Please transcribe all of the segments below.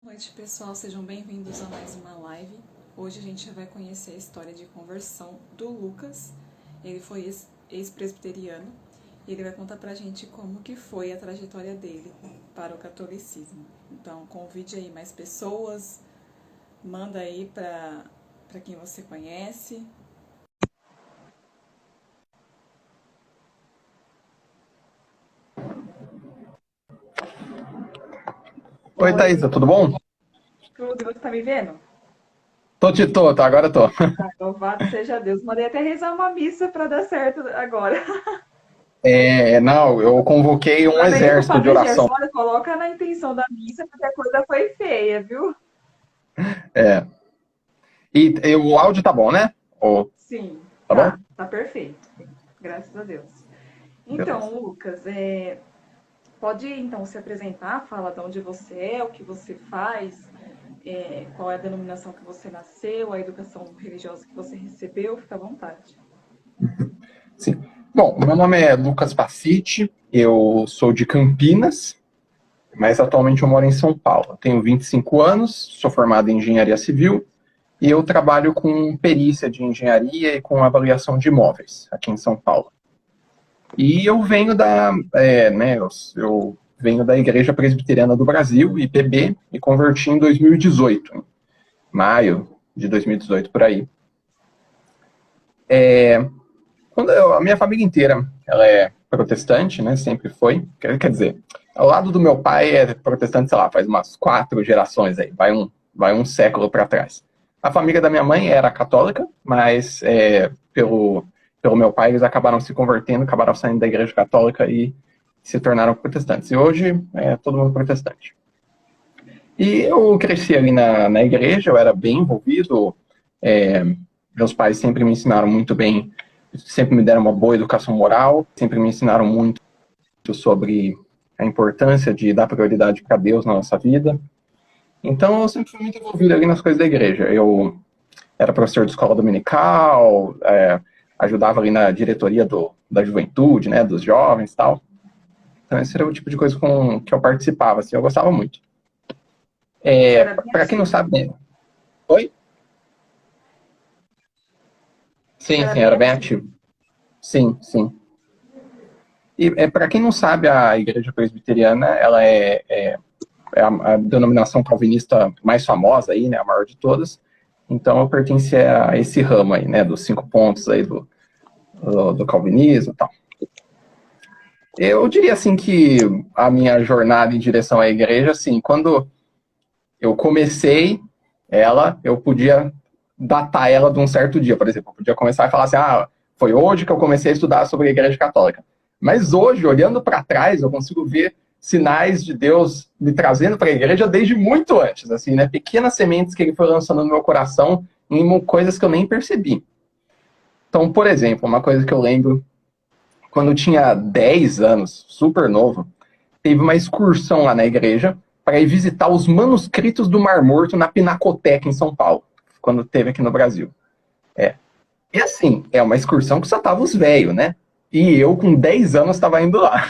Boa noite, pessoal, sejam bem-vindos a mais uma live. Hoje a gente vai conhecer a história de conversão do Lucas. Ele foi ex-presbiteriano e ele vai contar pra gente como que foi a trajetória dele para o catolicismo. Então, convide aí mais pessoas, manda aí pra quem você conhece. Oi, Thaisa, tudo bom? Tudo, você tá me vendo? Agora tô. Louvado seja Deus. Mandei até rezar uma missa pra dar certo agora. Não, eu convoquei um Falei pro exército de Padre oração. Gerson, olha, coloca na intenção da missa porque a coisa foi feia, viu? É, e o áudio tá bom, né? Sim, Tá bom? tá perfeito. Graças a Deus. Beleza. Então, Lucas, pode então se apresentar, fala de onde você é, o que você faz, qual é a denominação que você nasceu, a educação religiosa que você recebeu, fica à vontade. Sim. Bom, meu nome é Lucas Pacite, eu sou de Campinas, mas atualmente eu moro em São Paulo. Eu tenho 25 anos, sou formado em engenharia civil e eu trabalho com perícia de engenharia e com avaliação de imóveis aqui em São Paulo. E eu venho eu venho da Igreja Presbiteriana do Brasil, IPB, e converti em 2018, em maio de 2018 por aí. A minha família inteira, ela é protestante, né? Sempre foi. Quer dizer, ao lado do meu pai é protestante, sei lá, faz umas 4 gerações aí, vai um século para trás. A família da minha mãe era católica, mas pelo meu pai eles acabaram se convertendo, acabaram saindo da igreja católica e se tornaram protestantes. E hoje é todo mundo protestante. E eu cresci ali na igreja, eu era bem envolvido. é, Meus pais sempre me ensinaram muito bem, sempre me deram uma boa educação moral, sempre me ensinaram muito sobre a importância de dar prioridade para Deus na nossa vida. Então eu sempre fui muito envolvido ali nas coisas da igreja. Eu era professor de escola dominical, ajudava ali na diretoria da juventude, né, dos jovens e tal. Então esse era o tipo de coisa que eu participava, assim, eu gostava muito. Você era bem Para quem não ativo. sabe... Oi? Você Sim, era sim, bem era bem ativo. ativo. Sim, sim. E para quem não sabe, a Igreja Presbiteriana, ela é a denominação calvinista mais famosa aí, né, a maior de todas. Então eu pertencia a esse ramo aí, né, dos 5 pontos aí do calvinismo e tal. Eu diria assim que a minha jornada em direção à igreja, assim, quando eu comecei ela, eu podia datar ela de um certo dia, por exemplo. Eu podia começar a falar assim, foi hoje que eu comecei a estudar sobre a Igreja Católica. Mas hoje, olhando para trás, eu consigo ver sinais de Deus me trazendo para a igreja desde muito antes, assim, né? Pequenas sementes que ele foi lançando no meu coração em coisas que eu nem percebi. Então, por exemplo, uma coisa que eu lembro, quando eu tinha 10 anos, super novo, teve uma excursão lá na igreja para ir visitar os manuscritos do Mar Morto na Pinacoteca, em São Paulo, quando teve aqui no Brasil. É. E assim, é uma excursão que só tava os velhos, né? E eu, com 10 anos, estava indo lá.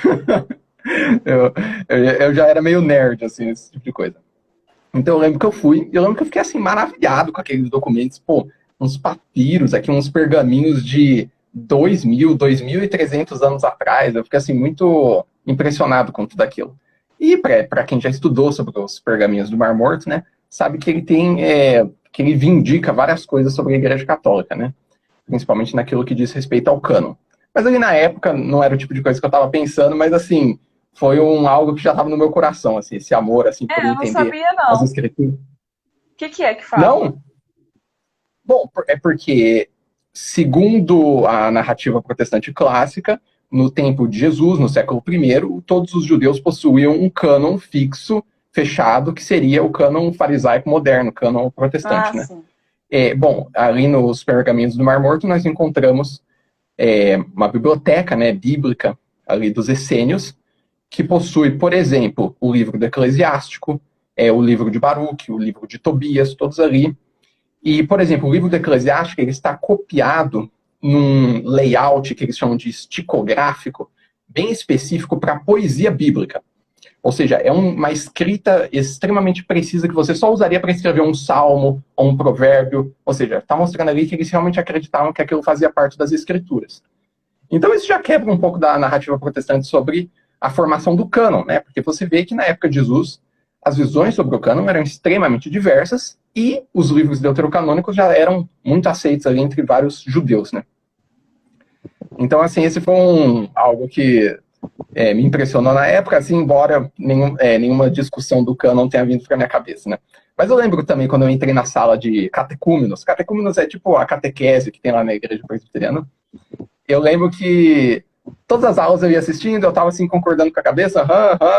eu, eu já era meio nerd, assim, esse tipo de coisa. Então eu lembro que eu fui, e eu lembro que eu fiquei assim, maravilhado com aqueles documentos, pô, uns papiros aqui, uns pergaminhos de 2.300 anos atrás. Eu fiquei assim, muito impressionado com tudo aquilo. E para quem já estudou sobre os pergaminhos do Mar Morto, né, sabe que que ele vindica várias coisas sobre a Igreja Católica, né? Principalmente naquilo que diz respeito ao cânon. Mas ali na época não era o tipo de coisa que eu estava pensando, mas assim, foi algo que já estava no meu coração, assim, esse amor assim por Eu não entender sabia, as não. O escrituras. que é que fala? Não? Bom, é porque, segundo a narrativa protestante clássica, no tempo de Jesus, no século I, todos os judeus possuíam um cânon fixo, fechado, que seria o cânon farisaico moderno, o cânon Ah, protestante, né? sim. Bom, ali nos pergaminhos do Mar Morto nós encontramos uma biblioteca, né, bíblica ali dos essênios, que possui, por exemplo, o livro do Eclesiástico, o livro de Baruque, o livro de Tobias, todos ali. E, por exemplo, o livro do Eclesiástico ele está copiado num layout que eles chamam de esticográfico, bem específico para a poesia bíblica. Ou seja, é uma escrita extremamente precisa que você só usaria para escrever um salmo ou um provérbio. Ou seja, está mostrando ali que eles realmente acreditavam que aquilo fazia parte das escrituras. Então isso já quebra um pouco da narrativa protestante sobre a formação do cânon, né? Porque você vê que na época de Jesus, as visões sobre o cânon eram extremamente diversas e os livros deuterocanônicos já eram muito aceitos ali entre vários judeus, né? Então, assim, esse foi algo que me impressionou na época, assim, embora nenhuma discussão do cânon tenha vindo para minha cabeça, né? Mas eu lembro também quando eu entrei na sala de catecúmenos. Catecúmenos é tipo a catequese que tem lá na igreja presbiteriana. Eu lembro que todas as aulas eu ia assistindo, eu tava assim concordando com a cabeça,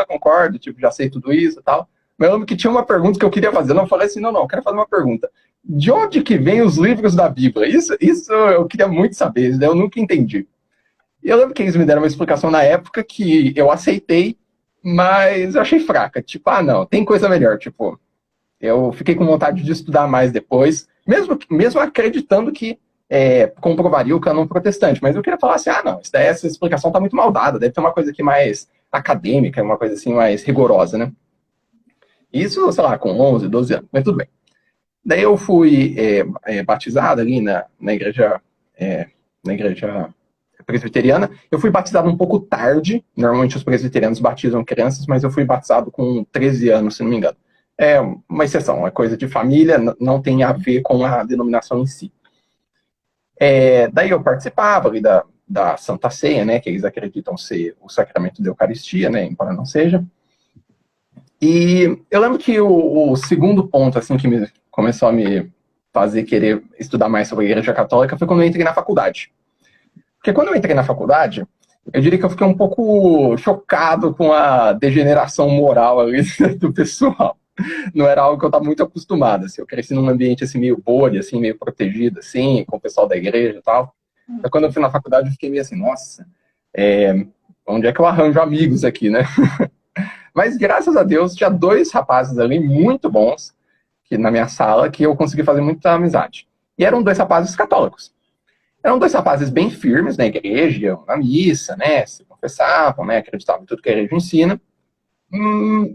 concordo, tipo, já sei tudo isso e tal. Mas eu lembro que tinha uma pergunta que eu queria fazer. Eu não falei assim, não, eu quero fazer uma pergunta. De onde que vem os livros da Bíblia? Isso eu queria muito saber, isso daí eu nunca entendi. E eu lembro que eles me deram uma explicação na época que eu aceitei, mas eu achei fraca. Tipo, não, tem coisa melhor. Tipo, eu fiquei com vontade de estudar mais depois, mesmo acreditando que comprovaria o cânon protestante. Mas eu queria falar assim, não, essa explicação tá muito mal dada, deve ter uma coisa aqui mais acadêmica, uma coisa assim mais rigorosa, né? Isso, sei lá, com 11, 12 anos, mas tudo bem. Daí eu fui batizado ali na igreja presbiteriana. Eu fui batizado um pouco tarde. Normalmente os presbiterianos batizam crianças, mas eu fui batizado com 13 anos, se não me engano. É uma exceção, é coisa de família, não tem a ver com a denominação em si. Daí eu participava ali da Santa Ceia, né, que eles acreditam ser o sacramento da Eucaristia, né, embora não seja. E eu lembro que o segundo ponto, assim, que começou a me fazer querer estudar mais sobre a Igreja Católica foi quando eu entrei na faculdade. Porque quando eu entrei na faculdade, eu diria que eu fiquei um pouco chocado com a degeneração moral ali do pessoal. Não era algo que eu estava muito acostumado, assim. Eu cresci num ambiente, assim, meio bolha, assim, meio protegido, assim, com o pessoal da igreja e tal. Então, quando eu fui na faculdade, eu fiquei meio assim, nossa, onde é que eu arranjo amigos aqui, né? Mas, graças a Deus, tinha 2 rapazes ali muito bons na minha sala que eu consegui fazer muita amizade. E eram 2 rapazes católicos. Eram 2 rapazes bem firmes na igreja, iam na missa, né? Se confessavam, né? Acreditavam em tudo que a igreja ensina.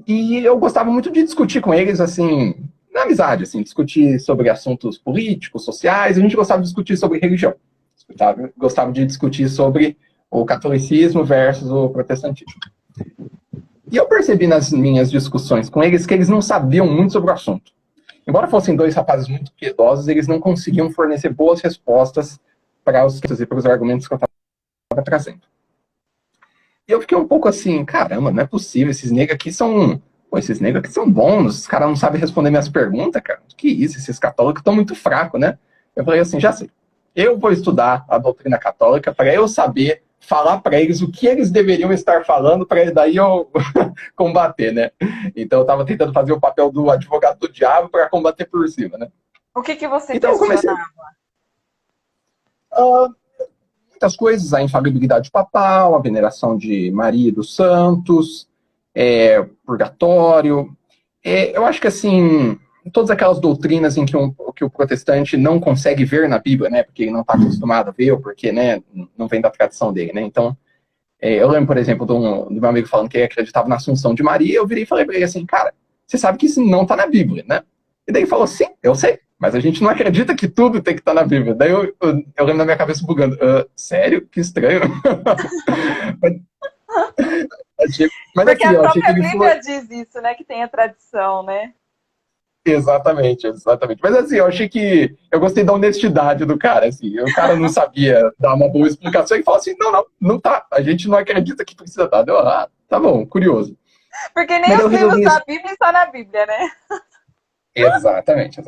E eu gostava muito de discutir com eles, assim, na amizade, assim, discutir sobre assuntos políticos, sociais. A gente gostava de discutir sobre religião. Gostava de discutir sobre o catolicismo versus o protestantismo. E eu percebi nas minhas discussões com eles que eles não sabiam muito sobre o assunto. Embora fossem 2 rapazes muito piedosos, eles não conseguiam fornecer boas respostas para os argumentos que eu estava trazendo. E eu fiquei um pouco assim, caramba, não é possível, esses negros aqui são bons, os caras não sabem responder minhas perguntas, cara. Que isso, esses católicos estão muito fracos, né? Eu falei assim, já sei. Eu vou estudar a doutrina católica para eu saber falar para eles o que eles deveriam estar falando para daí eu combater, né? Então eu estava tentando fazer o papel do advogado do diabo para combater por cima, né? O que você então, questionava? Muitas coisas, a infalibilidade papal, a veneração de Maria e dos santos, purgatório. Eu acho que, assim, todas aquelas doutrinas em que o protestante não consegue ver na Bíblia, né, porque ele não está acostumado a ver, ou porque, né, não vem da tradição dele, né, então, eu lembro, por exemplo, do meu amigo falando que ele acreditava na Assunção de Maria, eu virei e falei para ele assim, cara, você sabe que isso não está na Bíblia, né? E daí ele falou, sim, eu sei, mas a gente não acredita que tudo tem que estar na Bíblia. Daí eu lembro da minha cabeça bugando, sério? Que estranho. Mas porque assim, a própria Bíblia falou... diz isso, né? Que tem a tradição, né? Exatamente. Mas assim, eu achei que... Eu gostei da honestidade do cara, assim. O cara não sabia dar uma boa explicação e falou assim, não tá. A gente não acredita que precisa estar. Deu, tá bom, curioso. Porque nem os livros da Bíblia estão na Bíblia, né? Exatamente.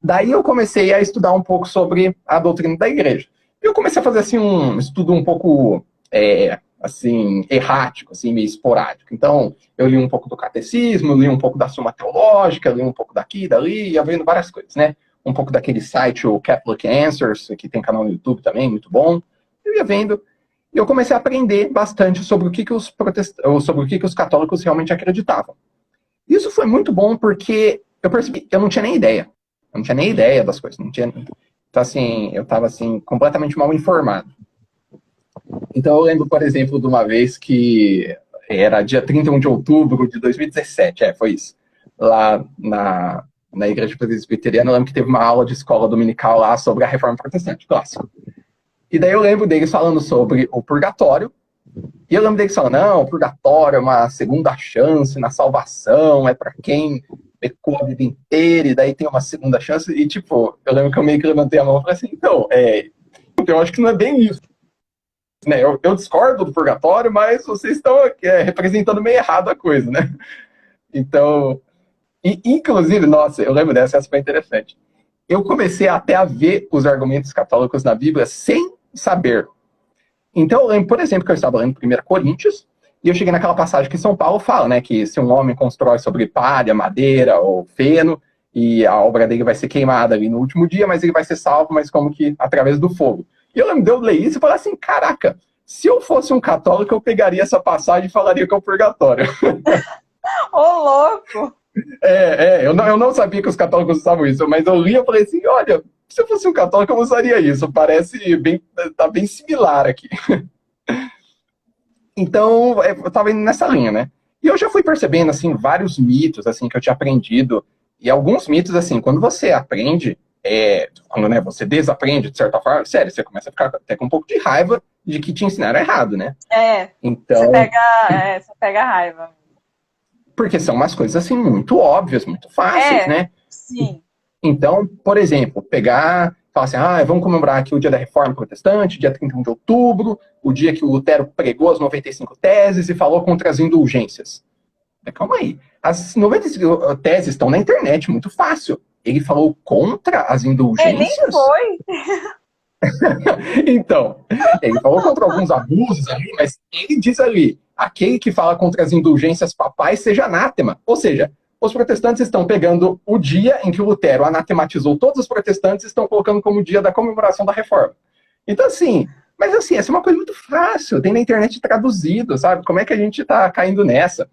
Daí eu comecei a estudar um pouco sobre a doutrina da igreja. E eu comecei a fazer assim, um estudo um pouco assim, errático, assim, meio esporádico. Então, eu li um pouco do catecismo, eu li um pouco da Suma Teológica, li um pouco daqui, dali, ia vendo várias coisas, né? Um pouco daquele site, o Catholic Answers, que tem canal no YouTube também, muito bom. Eu ia vendo, e eu comecei a aprender bastante sobre o que os católicos realmente acreditavam. Isso foi muito bom porque eu percebi que eu não tinha nem ideia. Eu não tinha nem ideia das coisas. Então, assim, eu estava assim, completamente mal informado. Então, eu lembro, por exemplo, de uma vez que era dia 31 de outubro de 2017, foi isso. Lá na Igreja Presbiteriana, eu lembro que teve uma aula de escola dominical lá sobre a Reforma Protestante, clássico. E daí eu lembro deles falando sobre o purgatório, e eu lembro deles falando, não, o purgatório é uma segunda chance na salvação, é para quem pecou a vida inteira, e daí tem uma segunda chance, e tipo, eu lembro que eu meio que levantei a mão e falei assim, então, eu acho que não é bem isso. Né? Eu discordo do purgatório, mas vocês estão representando meio errado a coisa, né? Então, inclusive, nossa, eu lembro dessa, essa foi interessante. Eu comecei até a ver os argumentos católicos na Bíblia sem saber. Então, eu lembro, por exemplo, que eu estava lendo 1 Coríntios, e eu cheguei naquela passagem que São Paulo fala, né, que se um homem constrói sobre palha, madeira ou feno, e a obra dele vai ser queimada ali no último dia, mas ele vai ser salvo, mas como que através do fogo. E eu lembro de eu ler isso e falar assim, caraca, se eu fosse um católico, eu pegaria essa passagem e falaria que é o purgatório. Ô, louco! Eu não sabia que os católicos usavam isso, mas eu li e falei assim, olha, se eu fosse um católico, eu usaria isso. Parece tá bem similar aqui. Então, eu tava indo nessa linha, né? E eu já fui percebendo, assim, vários mitos, assim, que eu tinha aprendido. E alguns mitos, assim, quando você aprende, quando, né, você desaprende, de certa forma, sério, você começa a ficar até com um pouco de raiva de que te ensinaram errado, né? Então, você pega a raiva. Porque são umas coisas, assim, muito óbvias, muito fáceis, né? Sim. Então, por exemplo, falar assim, vamos comemorar aqui o dia da Reforma Protestante, dia 31 de outubro, o dia que o Lutero pregou as 95 teses e falou contra as indulgências. Calma aí. As 95 teses estão na internet, muito fácil. Ele falou contra as indulgências? Nem foi. Então, ele falou contra alguns abusos ali, mas ele diz ali, aquele que fala contra as indulgências papais seja anátema. Ou seja, os protestantes estão pegando o dia em que o Lutero anatematizou todos os protestantes e estão colocando como dia da comemoração da Reforma. Então, assim, mas assim, essa é uma coisa muito fácil, tem na internet traduzido, sabe? Como é que a gente tá caindo nessa?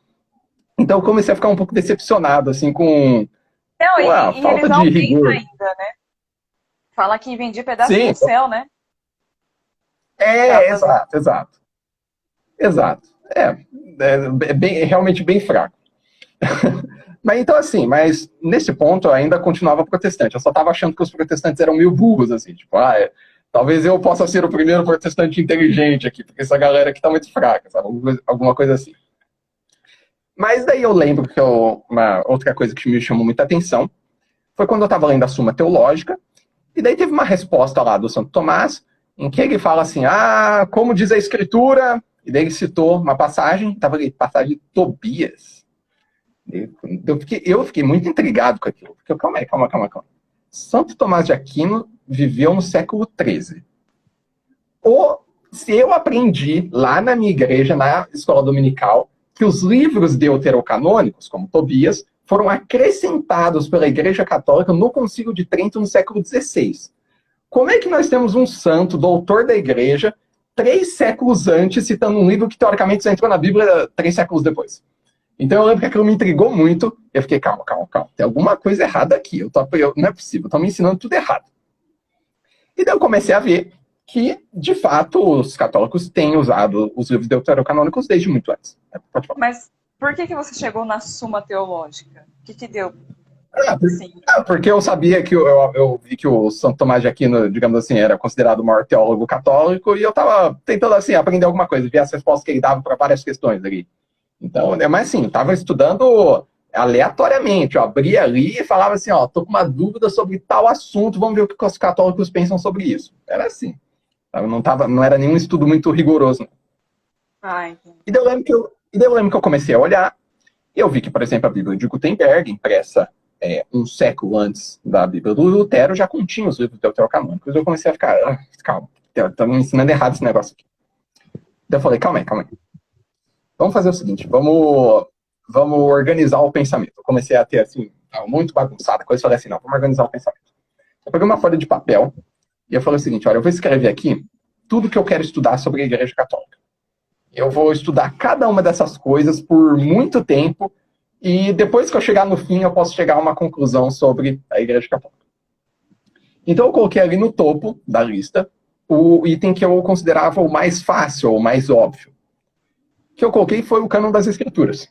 Então, eu comecei a ficar um pouco decepcionado, assim, com a falta de rigor. Ainda, né? Fala que vendia pedaço do céu, né? Exato. É realmente bem fraco. Mas então, assim, nesse ponto eu ainda continuava protestante. Eu só estava achando que os protestantes eram meio burros, assim, tipo, talvez eu possa ser o primeiro protestante inteligente aqui, porque essa galera aqui tá muito fraca, sabe? Alguma coisa assim. Mas daí eu lembro que uma outra coisa que me chamou muita atenção foi quando eu estava lendo a Suma Teológica, e daí teve uma resposta lá do Santo Tomás, em que ele fala assim, como diz a Escritura, e daí ele citou uma passagem, estava ali, passagem de Tobias. Eu fiquei muito intrigado com aquilo, porque calma aí. Santo Tomás de Aquino viveu no século XIII. Se eu aprendi lá na minha igreja, na escola dominical, que os livros deuterocanônicos, como Tobias, foram acrescentados pela Igreja Católica no Concílio de Trento no século XVI. Como é que nós temos um santo, doutor da Igreja, 3 séculos antes, citando um livro que teoricamente só entrou na Bíblia 3 séculos depois? Então eu lembro que aquilo me intrigou muito, e eu fiquei, calma, tem alguma coisa errada aqui, não é possível, estão me ensinando tudo errado. E daí eu comecei a ver que, de fato, os católicos têm usado os livros deuterocanônicos desde muito antes. Pode falar. Mas por que você chegou na Suma Teológica? O que deu? Porque eu sabia que eu vi que o Santo Tomás de Aquino, digamos assim, era considerado o maior teólogo católico, e eu estava tentando, assim, aprender alguma coisa, ver as respostas que ele dava para várias questões ali. Então, mas assim, eu estava estudando aleatoriamente, eu abria ali e falava assim, tô com uma dúvida sobre tal assunto, vamos ver o que os católicos pensam sobre isso. Era assim. Não era nenhum estudo muito rigoroso. Entendi. E daí eu lembro que eu comecei a olhar, e eu vi que, por exemplo, a Bíblia de Gutenberg, impressa um século antes da Bíblia do Lutero, já continha os livros deuterocanônicos. Eu comecei a ficar, calma, estão me ensinando errado esse negócio aqui. Então eu falei, calma aí. Vamos fazer o seguinte, vamos organizar o pensamento. Eu comecei a ter, assim, muito bagunçada, coisa, eu falei assim, não, vamos organizar o pensamento. Eu peguei uma folha de papel, e eu falei o seguinte, olha, eu vou escrever aqui tudo que eu quero estudar sobre a Igreja Católica. Eu vou estudar cada uma dessas coisas por muito tempo, e depois que eu chegar no fim, eu posso chegar a uma conclusão sobre a Igreja Católica. Então eu coloquei ali no topo da lista o item que eu considerava o mais fácil, ou o mais óbvio. que eu coloquei foi o cânon das escrituras.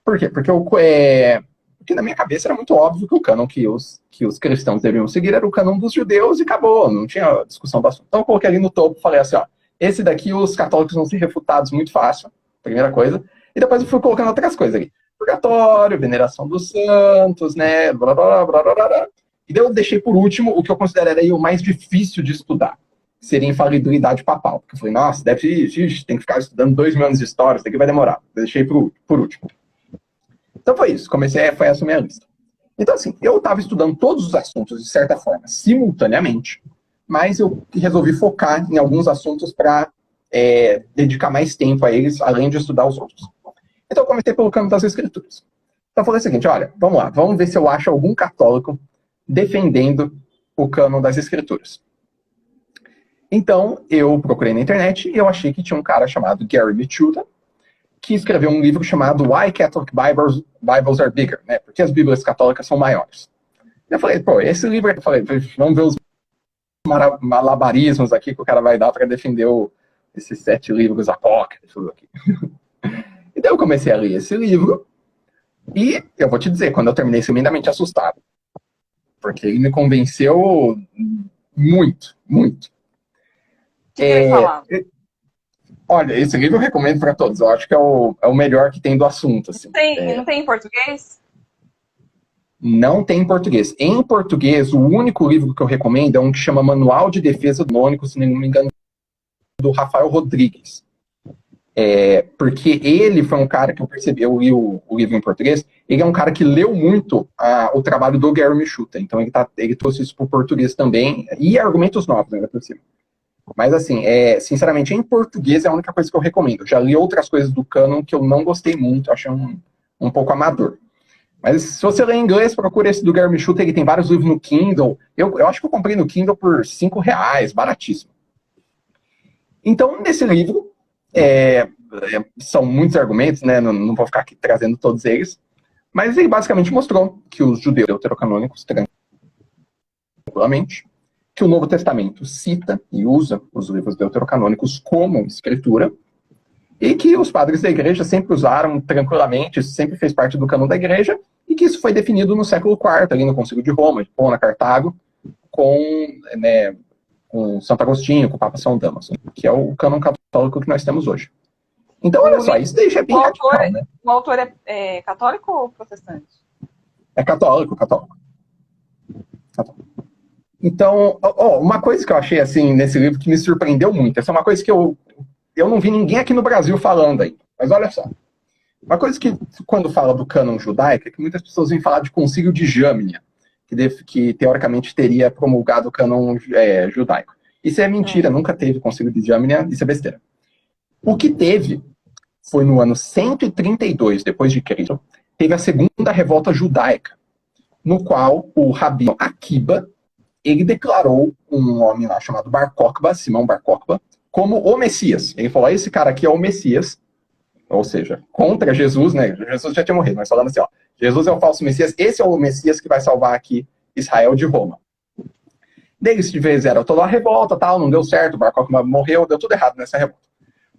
Por quê? Porque na minha cabeça era muito óbvio que o cânon que os cristãos deveriam seguir era o cânon dos judeus e acabou, não tinha discussão do assunto. Então eu coloquei ali no topo e falei assim, ó, esse daqui os católicos vão ser refutados muito fácil, primeira coisa, e depois eu fui colocando outras coisas ali. Purgatório, veneração dos santos, né, blá, blá, blá, blá, blá. E daí eu deixei por último o que eu consideraria o mais difícil de estudar, que seria a infalibilidade papal. Porque eu falei, nossa, tem que ficar estudando 2.000 anos de história, isso daqui vai demorar. Eu deixei por último. Então foi isso, foi essa a minha lista. Então assim, eu estava estudando todos os assuntos, de certa forma, simultaneamente, mas eu resolvi focar em alguns assuntos para dedicar mais tempo a eles, além de estudar os outros. Então eu comecei pelo cânon das escrituras. Então eu falei o seguinte, olha, vamos lá, vamos ver se eu acho algum católico defendendo o cânon das escrituras. Então eu procurei na internet e eu achei que tinha um cara chamado Gary Michuta, que escreveu um livro chamado Why Catholic Bibles Are Bigger, né? Porque as Bíblias católicas são maiores. Eu falei, pô, esse livro, eu falei, vamos ver os malabarismos aqui que o cara vai dar para defender esses 7 livros apócrifos aqui. Então eu comecei a ler esse livro e eu vou te dizer, quando eu terminei tremendamente assustado, porque ele me convenceu muito, muito. O que ele falava? Olha, esse livro eu recomendo para todos. Eu acho que é o melhor que tem do assunto. Assim. Não tem em português? Não tem em português. Em português, o único livro que eu recomendo é um que chama Manual de Defesa do Canônico, se não me engano, do Rafael Rodrigues. Porque ele foi um cara que eu percebi, eu li o livro em português, ele é um cara que leu muito o trabalho do Gary Michuta. Então ele trouxe isso para o português também, e argumentos novos, ainda por cima. Mas assim, sinceramente, em português é a única coisa que eu recomendo. Eu já li outras coisas do cânon que eu não gostei muito, achei um pouco amador. Mas se você ler em inglês, procura esse do Gary Michuta, ele tem vários livros no Kindle. Eu acho que eu comprei no Kindle por R$5, baratíssimo. Então, nesse livro, são muitos argumentos, né? Não vou ficar aqui trazendo todos eles. Mas ele basicamente mostrou que os judeus deuterocanônicos, tranquilamente, que o Novo Testamento cita e usa os livros deuterocanônicos como escritura, e que os padres da igreja sempre usaram tranquilamente, isso sempre fez parte do cânon da igreja, e que isso foi definido no século IV, ali no Concílio de Roma, de Pona, Cartago, com Santo Agostinho, com o Papa São Damaso, que é o cânon católico que nós temos hoje. Então, olha só, isso daí já é bem radical, né? O autor é católico ou protestante? É católico. Então, uma coisa que eu achei assim nesse livro que me surpreendeu muito, essa é uma coisa que eu não vi ninguém aqui no Brasil falando ainda, mas olha só. Uma coisa que, quando fala do cânon judaico, é que muitas pessoas vêm falar de Concílio de Jâmnia, que teoricamente teria promulgado o cânon judaico. Isso é mentira, nunca teve Concílio de Jâmnia, isso é besteira. O que teve foi no ano 132 depois de Cristo, teve a segunda revolta judaica, no qual o rabino Akiba, ele declarou um homem lá chamado Bar Kokhba, Simão Bar Kokhba, como o Messias. Ele falou, esse cara aqui é o Messias, ou seja, contra Jesus, né? Jesus já tinha morrido, mas falando assim, ó, Jesus é o falso Messias, esse é o Messias que vai salvar aqui Israel de Roma. Daí eles fizeram toda a revolta, tal, não deu certo, o Bar Kokhba morreu, deu tudo errado nessa revolta.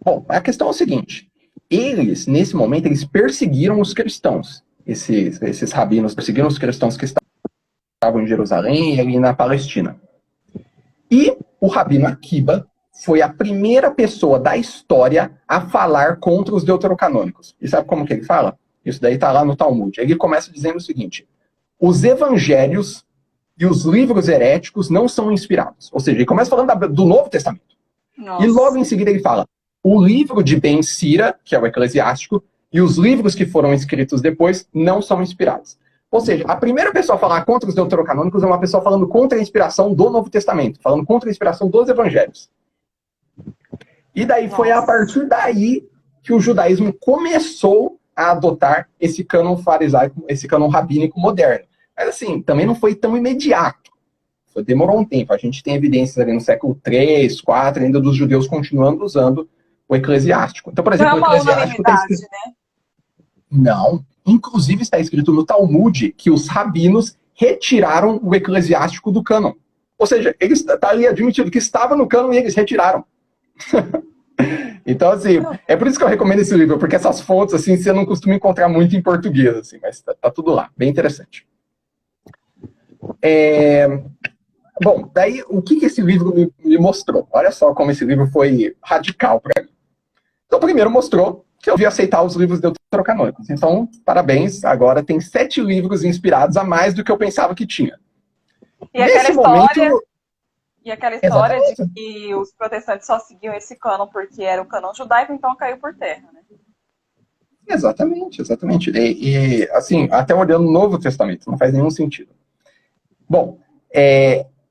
Bom, a questão é o seguinte, eles, nesse momento, eles perseguiram os cristãos, esses rabinos perseguiram os cristãos que estavam em Jerusalém e ali na Palestina. E o rabino Akiba foi a primeira pessoa da história a falar contra os deuterocanônicos. E sabe como que ele fala? Isso daí está lá no Talmud. Ele começa dizendo o seguinte, os evangelhos e os livros heréticos não são inspirados. Ou seja, ele começa falando do Novo Testamento. Nossa. E logo em seguida ele fala, o livro de Ben Sira, que é o eclesiástico, e os livros que foram escritos depois não são inspirados. Ou seja, a primeira pessoa a falar contra os deuterocanônicos é uma pessoa falando contra a inspiração do Novo Testamento, falando contra a inspiração dos evangelhos. E daí foi a partir daí que o judaísmo começou a adotar esse cânon farisaico, esse cânon rabínico moderno. Mas assim, também não foi tão imediato. Demorou um tempo. A gente tem evidências ali no século III, IV, ainda dos judeus continuando usando o eclesiástico. Então, por exemplo, não é uma o eclesiástico está escrito... né? Não. Inclusive está escrito no Talmud que os rabinos retiraram o eclesiástico do cânon. Ou seja, ele está ali admitido que estava no cânon e eles retiraram. Então, assim, é por isso que eu recomendo esse livro, porque essas fontes, assim, você não costuma encontrar muito em português, assim, mas tá tudo lá, bem interessante. Bom, daí, o que esse livro me mostrou? Olha só como esse livro foi radical para mim. Então, primeiro mostrou que eu devia aceitar os livros deuterocanônicos. Então, parabéns, agora tem 7 livros inspirados a mais do que eu pensava que tinha. E aquela história, de que os protestantes só seguiam esse cânon porque era o cânon judaico, então caiu por terra, né? Exatamente. E assim, até olhando o Novo Testamento, não faz nenhum sentido. Bom,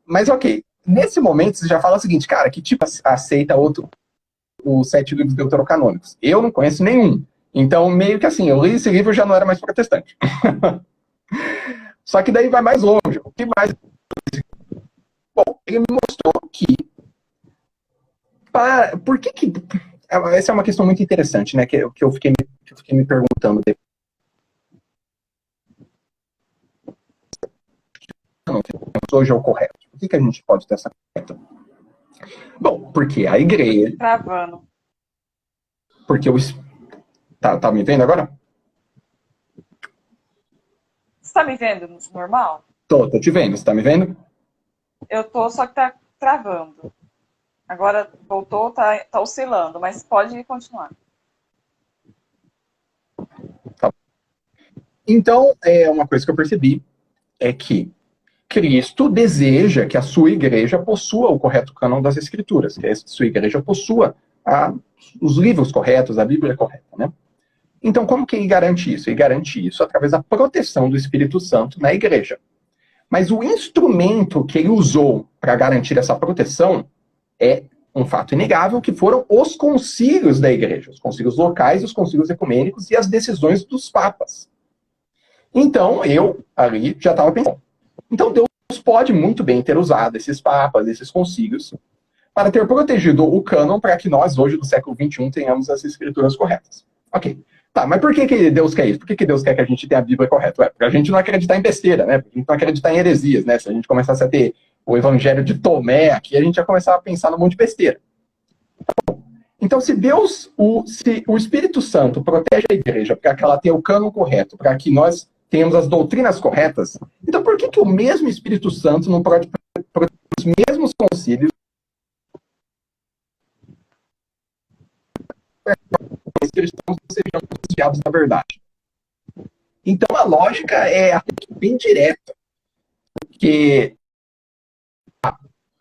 mas ok. Nesse momento, você já fala o seguinte, cara, que tipo aceita os 7 livros deuterocanônicos? Eu não conheço nenhum. Então, meio que assim, eu li esse livro e já não era mais protestante. Só que daí vai mais longe. O que mais? Bom, ele me mostrou que... Por que que... Essa é uma questão muito interessante, né? Que eu fiquei me perguntando depois. Hoje é o correto. Por que a gente pode ter essa correta? Bom, porque a igreja... Travando. Porque Tá me vendo agora? Você tá me vendo normal? Tô te vendo. Você tá me vendo? Eu tô, só que tá travando. Agora voltou, tá oscilando, mas pode continuar. Tá. Então, uma coisa que eu percebi é que Cristo deseja que a sua igreja possua o correto cânon das Escrituras, que a sua igreja possua os livros corretos, a Bíblia correta, né? Então, como que ele garante isso? Ele garante isso através da proteção do Espírito Santo na igreja. Mas o instrumento que ele usou para garantir essa proteção é um fato inegável, que foram os concílios da igreja, os concílios locais, os concílios ecumênicos e as decisões dos papas. Então, eu ali já estava pensando. Então, Deus pode muito bem ter usado esses papas, esses concílios, para ter protegido o cânon para que nós, hoje, do século XXI, tenhamos as escrituras corretas. Ok. Tá, mas por que Deus quer isso? Por que Deus quer que a gente tenha a Bíblia correta? Porque a gente não acreditar em besteira, né? Porque a gente não acreditar em heresias, né? Se a gente começasse a ter o Evangelho de Tomé aqui, a gente ia começar a pensar num monte de besteira. Então, se o Espírito Santo protege a igreja para que ela tenha o cânon correto, para que nós tenhamos as doutrinas corretas, então por que o mesmo Espírito Santo não pode proteger os mesmos concílios os cristãos sejam desviados da verdade? Então, a lógica é até que bem direta, porque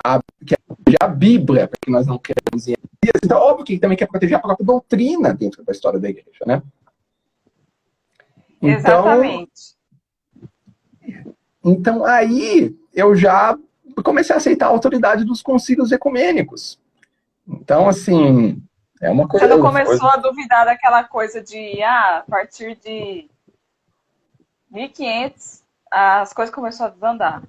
a Bíblia, para que nós não queremos ir. Então, óbvio que ele também quer proteger a própria doutrina dentro da história da igreja, né? Exatamente. Então, aí eu já comecei a aceitar a autoridade dos concílios ecumênicos. Então, assim, é uma coisa... Você não começou a duvidar daquela coisa de, a partir de 1500, as coisas começaram a desandar.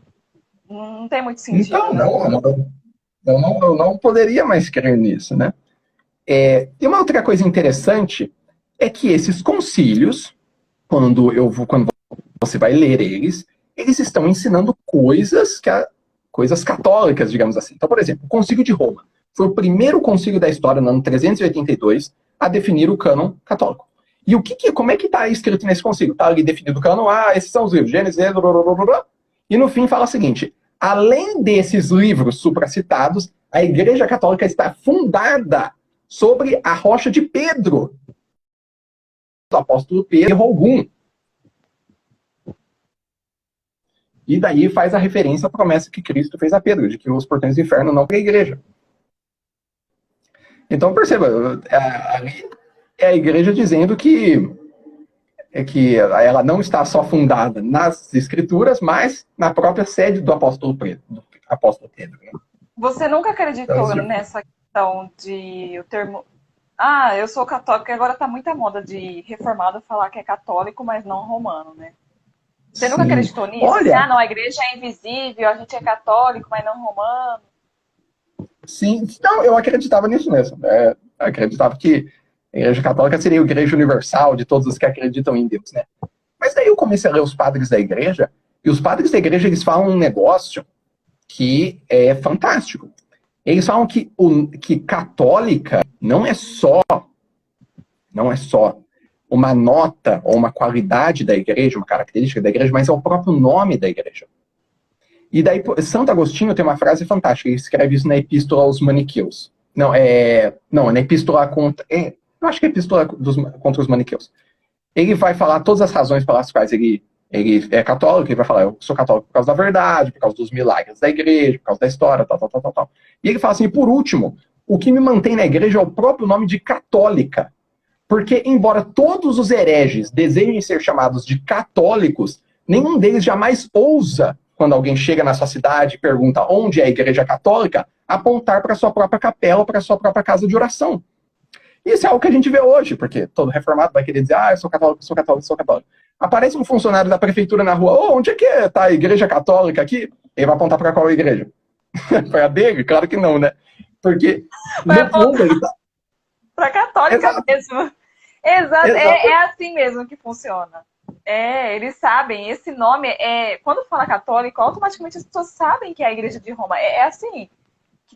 Não tem muito sentido. Então, eu não poderia mais crer nisso, né? E uma outra coisa interessante é que esses concílios, quando você vai ler eles estão ensinando coisas católicas, digamos assim. Então, por exemplo, o Concílio de Roma foi o primeiro concílio da história, no ano 382, a definir o cânon católico. E como é que está escrito nesse concílio? Está ali definido o cânon, esses são os livros, Gênesis, blá, blá, blá, blá, e no fim fala o seguinte: além desses livros supracitados, a Igreja Católica está fundada sobre a rocha de Pedro, do apóstolo Pedro, erro algum. E daí faz a referência à promessa que Cristo fez a Pedro, de que os portões do inferno não para a igreja. Então, perceba, ali é a igreja dizendo que ela não está só fundada nas escrituras, mas na própria sede do apóstolo Pedro. Né? Você nunca acreditou nessa questão de o termo... eu sou católico, porque agora está muita moda de reformado falar que é católico, mas não romano, né? Você nunca acreditou nisso? Olha, não, a igreja é invisível, a gente é católico, mas não romano. Sim, não, eu acreditava nisso mesmo. Eu acreditava que a Igreja Católica seria a igreja universal de todos os que acreditam em Deus, né? Mas daí eu comecei a ler os padres da igreja, e os padres da igreja, eles falam um negócio que é fantástico. Eles falam que católica não é só uma nota ou uma qualidade da igreja, uma característica da igreja, mas é o próprio nome da igreja. E daí, Santo Agostinho tem uma frase fantástica, ele escreve isso na Epístola aos Maniqueus. Não, na Epístola contra... eu acho que é a Epístola contra os Maniqueus. Ele vai falar todas as razões pelas quais ele é católico, ele vai falar, eu sou católico por causa da verdade, por causa dos milagres da igreja, por causa da história, tal. E ele fala assim, por último, o que me mantém na igreja é o próprio nome de católica. Porque, embora todos os hereges desejem ser chamados de católicos, nenhum deles jamais ousa, quando alguém chega na sua cidade e pergunta onde é a igreja católica, apontar para a sua própria capela, para a sua própria casa de oração. Isso é algo que a gente vê hoje, porque todo reformado vai querer dizer, eu sou católico, sou católico, sou católico. Aparece um funcionário da prefeitura na rua, onde é que está a igreja católica aqui? Ele vai apontar para qual igreja? Para a dele? Claro que não, né? Porque, no fundo, ele está... Para a católica mesmo. Exato. É assim mesmo que funciona. Eles sabem, esse nome, quando fala católico, automaticamente as pessoas sabem que é a igreja de Roma. É assim,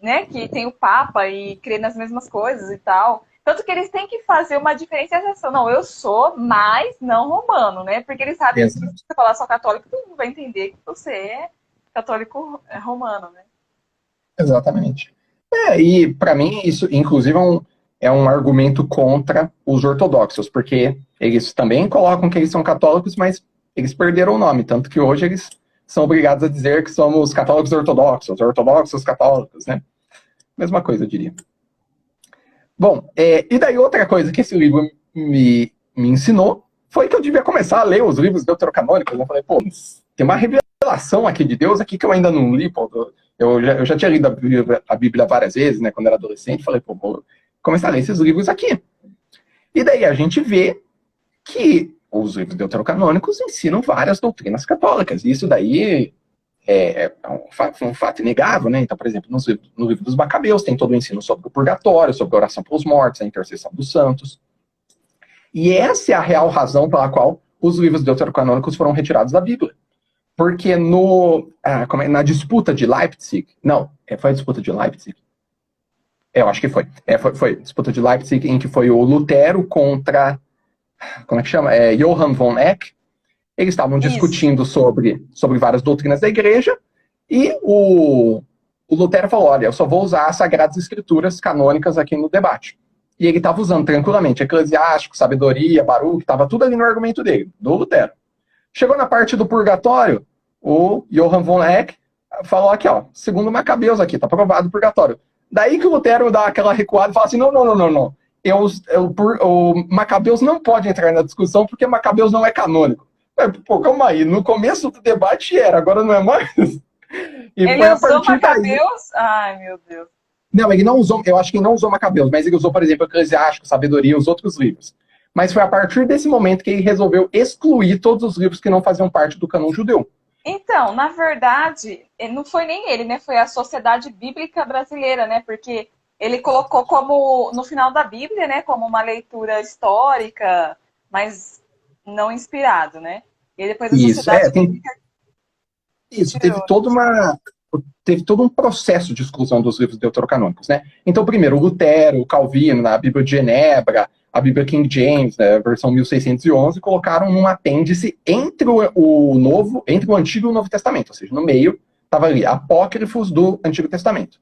né? Que tem o Papa e crê nas mesmas coisas e tal. Tanto que eles têm que fazer uma diferenciação. Não, eu sou mais não romano, né? Porque eles sabem que se você falar só católico, todo mundo vai entender que você é católico romano, né? Exatamente. E para mim isso, inclusive, é um argumento contra os ortodoxos, porque eles também colocam que eles são católicos, mas eles perderam o nome, tanto que hoje eles são obrigados a dizer que somos católicos ortodoxos católicos, né? Mesma coisa, eu diria. Bom, e daí outra coisa que esse livro me ensinou foi que eu devia começar a ler os livros deuterocanônicos. Eu falei, tem uma revelação aqui de Deus aqui que eu ainda não li. Eu já tinha lido a Bíblia várias vezes, né, quando era adolescente. Falei, vou começar a ler esses livros aqui. E daí a gente vê que os livros deuterocanônicos ensinam várias doutrinas católicas. E isso daí é um fato inegável, né? Então, por exemplo, no livro dos Macabeus tem todo o ensino sobre o purgatório, sobre a oração pelos mortos, a intercessão dos santos. E essa é a real razão pela qual os livros deuterocanônicos foram retirados da Bíblia. Porque na disputa de Leipzig... Não, foi a disputa de Leipzig? Eu acho que foi. Foi a disputa de Leipzig, em que foi o Lutero contra... Como é que chama? Johann von Eck. Eles estavam discutindo sobre várias doutrinas da igreja, e o Lutero falou, olha, eu só vou usar as Sagradas Escrituras canônicas aqui no debate. E ele estava usando tranquilamente Eclesiástico, Sabedoria, Baruch, estava tudo ali no argumento dele, do Lutero. Chegou na parte do purgatório, o Johann von Eck falou aqui, segundo Macabeus aqui, está provado o purgatório. Daí que o Lutero dá aquela recuada e fala assim, não. O Macabeus não pode entrar na discussão porque Macabeus não é canônico. Calma aí, no começo do debate agora não é mais. Ele usou Macabeus? Ai, meu Deus. Não, ele não usou, eu acho que ele não usou Macabeus, mas ele usou, por exemplo, Eclesiástico, Sabedoria, os outros livros. Mas foi a partir desse momento que ele resolveu excluir todos os livros que não faziam parte do cânon judeu. Então, na verdade, não foi nem ele, né? Foi a Sociedade Bíblica Brasileira, né? Porque ele colocou como, no final da Bíblia, né? Como uma leitura histórica, mas não inspirado, né? E depois a Sociedade Bíblica... Isso, teve todo um processo de exclusão dos livros deuterocanônicos, né? Então, primeiro, o Lutero, o Calvino, a Bíblia de Genebra, a Bíblia King James, né, a versão 1611, colocaram um apêndice entre o Antigo e o Novo Testamento, ou seja, no meio estava ali apócrifos do Antigo Testamento.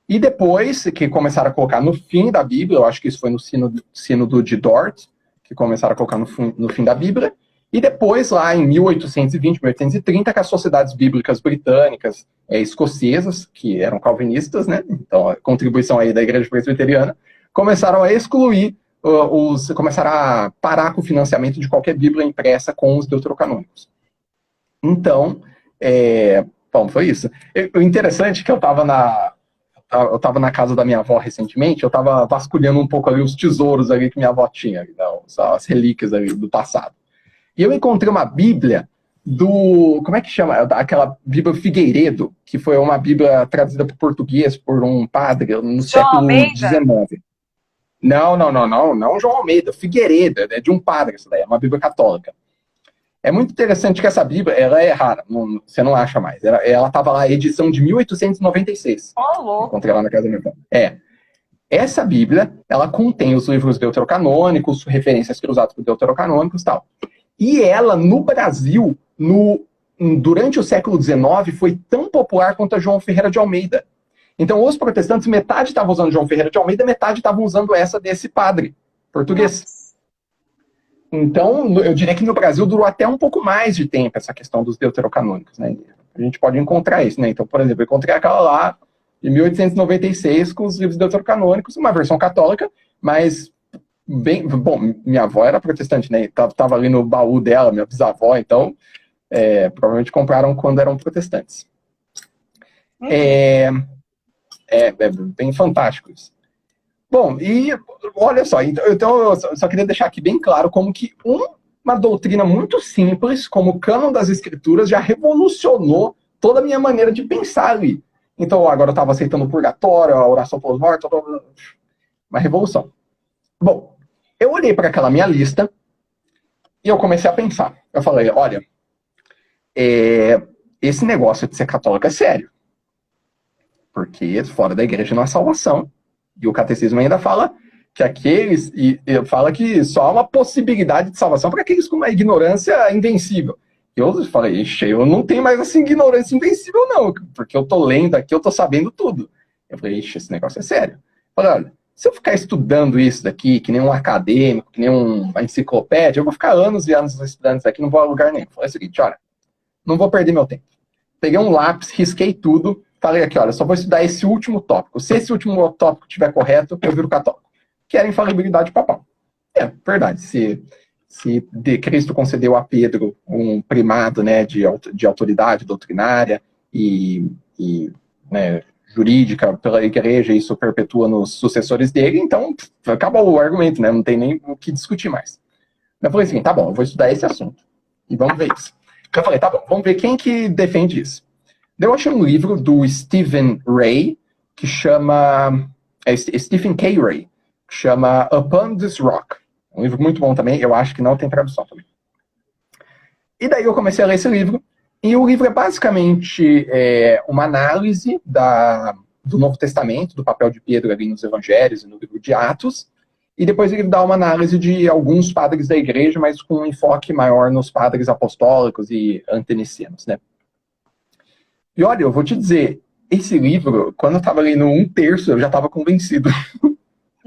E depois que começaram a colocar no fim da Bíblia, eu acho que isso foi no Sínodo de Dort, que começaram a colocar no fim da Bíblia, e depois, lá em 1820, 1830, que as sociedades bíblicas britânicas, escocesas, que eram calvinistas, né, então a contribuição aí da Igreja Presbiteriana, começaram a excluir, começaram a parar com o financiamento de qualquer Bíblia impressa com os deuterocanônicos. Então, foi isso. O interessante é que eu estava na casa da minha avó recentemente, eu estava vasculhando um pouco ali os tesouros ali que minha avó tinha, as relíquias ali do passado. E eu encontrei uma Bíblia como é que chama? Aquela Bíblia Figueiredo, que foi uma Bíblia traduzida para o português por um padre no século XIX. Não João Almeida, Figueiredo, é de um padre, isso daí, é uma Bíblia católica. É muito interessante que essa Bíblia, ela é rara, você não acha mais. Ela estava lá, edição de 1896. Ó, louco. Encontrei lá na casa da minha irmã. Essa Bíblia, ela contém os livros deuterocanônicos, referências cruzadas por deuterocanônicos e tal. E ela, no Brasil, durante o século XIX, foi tão popular quanto a João Ferreira de Almeida. Então, os protestantes, metade estavam usando João Ferreira de Almeida, metade estavam usando essa desse padre português. Nossa. Então, eu diria que no Brasil durou até um pouco mais de tempo essa questão dos deuterocanônicos, né? A gente pode encontrar isso, né? Então, por exemplo, eu encontrei aquela lá de 1896 com os livros deuterocanônicos, uma versão católica, mas bem... Bom, minha avó era protestante, né? Tava ali no baú dela, minha bisavó, então provavelmente compraram quando eram protestantes. É bem fantástico isso. Bom, e olha só, então eu só queria deixar aqui bem claro como que uma doutrina muito simples, como o cânon das escrituras, já revolucionou toda a minha maneira de pensar ali. Então agora eu estava aceitando o purgatório, a oração pelos mortos, uma revolução. Bom, eu olhei para aquela minha lista e eu comecei a pensar. Eu falei, olha, esse negócio de ser católico é sério. Porque fora da igreja não há salvação. E o catecismo ainda fala que fala que só há uma possibilidade de salvação para aqueles com uma ignorância invencível. E eu falei, eu não tenho mais essa ignorância invencível não, porque eu tô lendo aqui, eu tô sabendo tudo. Eu falei, esse negócio é sério. Eu falei, olha, se eu ficar estudando isso daqui, que nem um acadêmico, que nem uma enciclopédia, eu vou ficar anos e anos estudando isso aqui, não vou a lugar nenhum. Eu falei o seguinte, olha, não vou perder meu tempo. Peguei um lápis, risquei tudo, falei aqui, olha, só vou estudar esse último tópico. Se esse último tópico estiver correto, eu viro católico. Que era a infalibilidade papal. Verdade. Se Cristo concedeu a Pedro um primado, né, de autoridade doutrinária e né, jurídica pela igreja, isso perpetua nos sucessores dele, então acabou o argumento, né? Não tem nem o que discutir mais. Eu falei assim, tá bom, eu vou estudar esse assunto. E vamos ver isso. Eu falei, tá bom, vamos ver quem que defende isso. Eu achei um livro do Stephen Ray, que chama... Stephen K. Ray, que chama Upon This Rock. Um livro muito bom também, eu acho que não tem tradução também. E daí eu comecei a ler esse livro, e o livro é basicamente uma análise do Novo Testamento, do papel de Pedro ali nos Evangelhos e no livro de Atos, e depois ele dá uma análise de alguns padres da igreja, mas com um enfoque maior nos padres apostólicos e antenicenos, né? E olha, eu vou te dizer, esse livro, quando eu estava lendo 1/3, eu já estava convencido.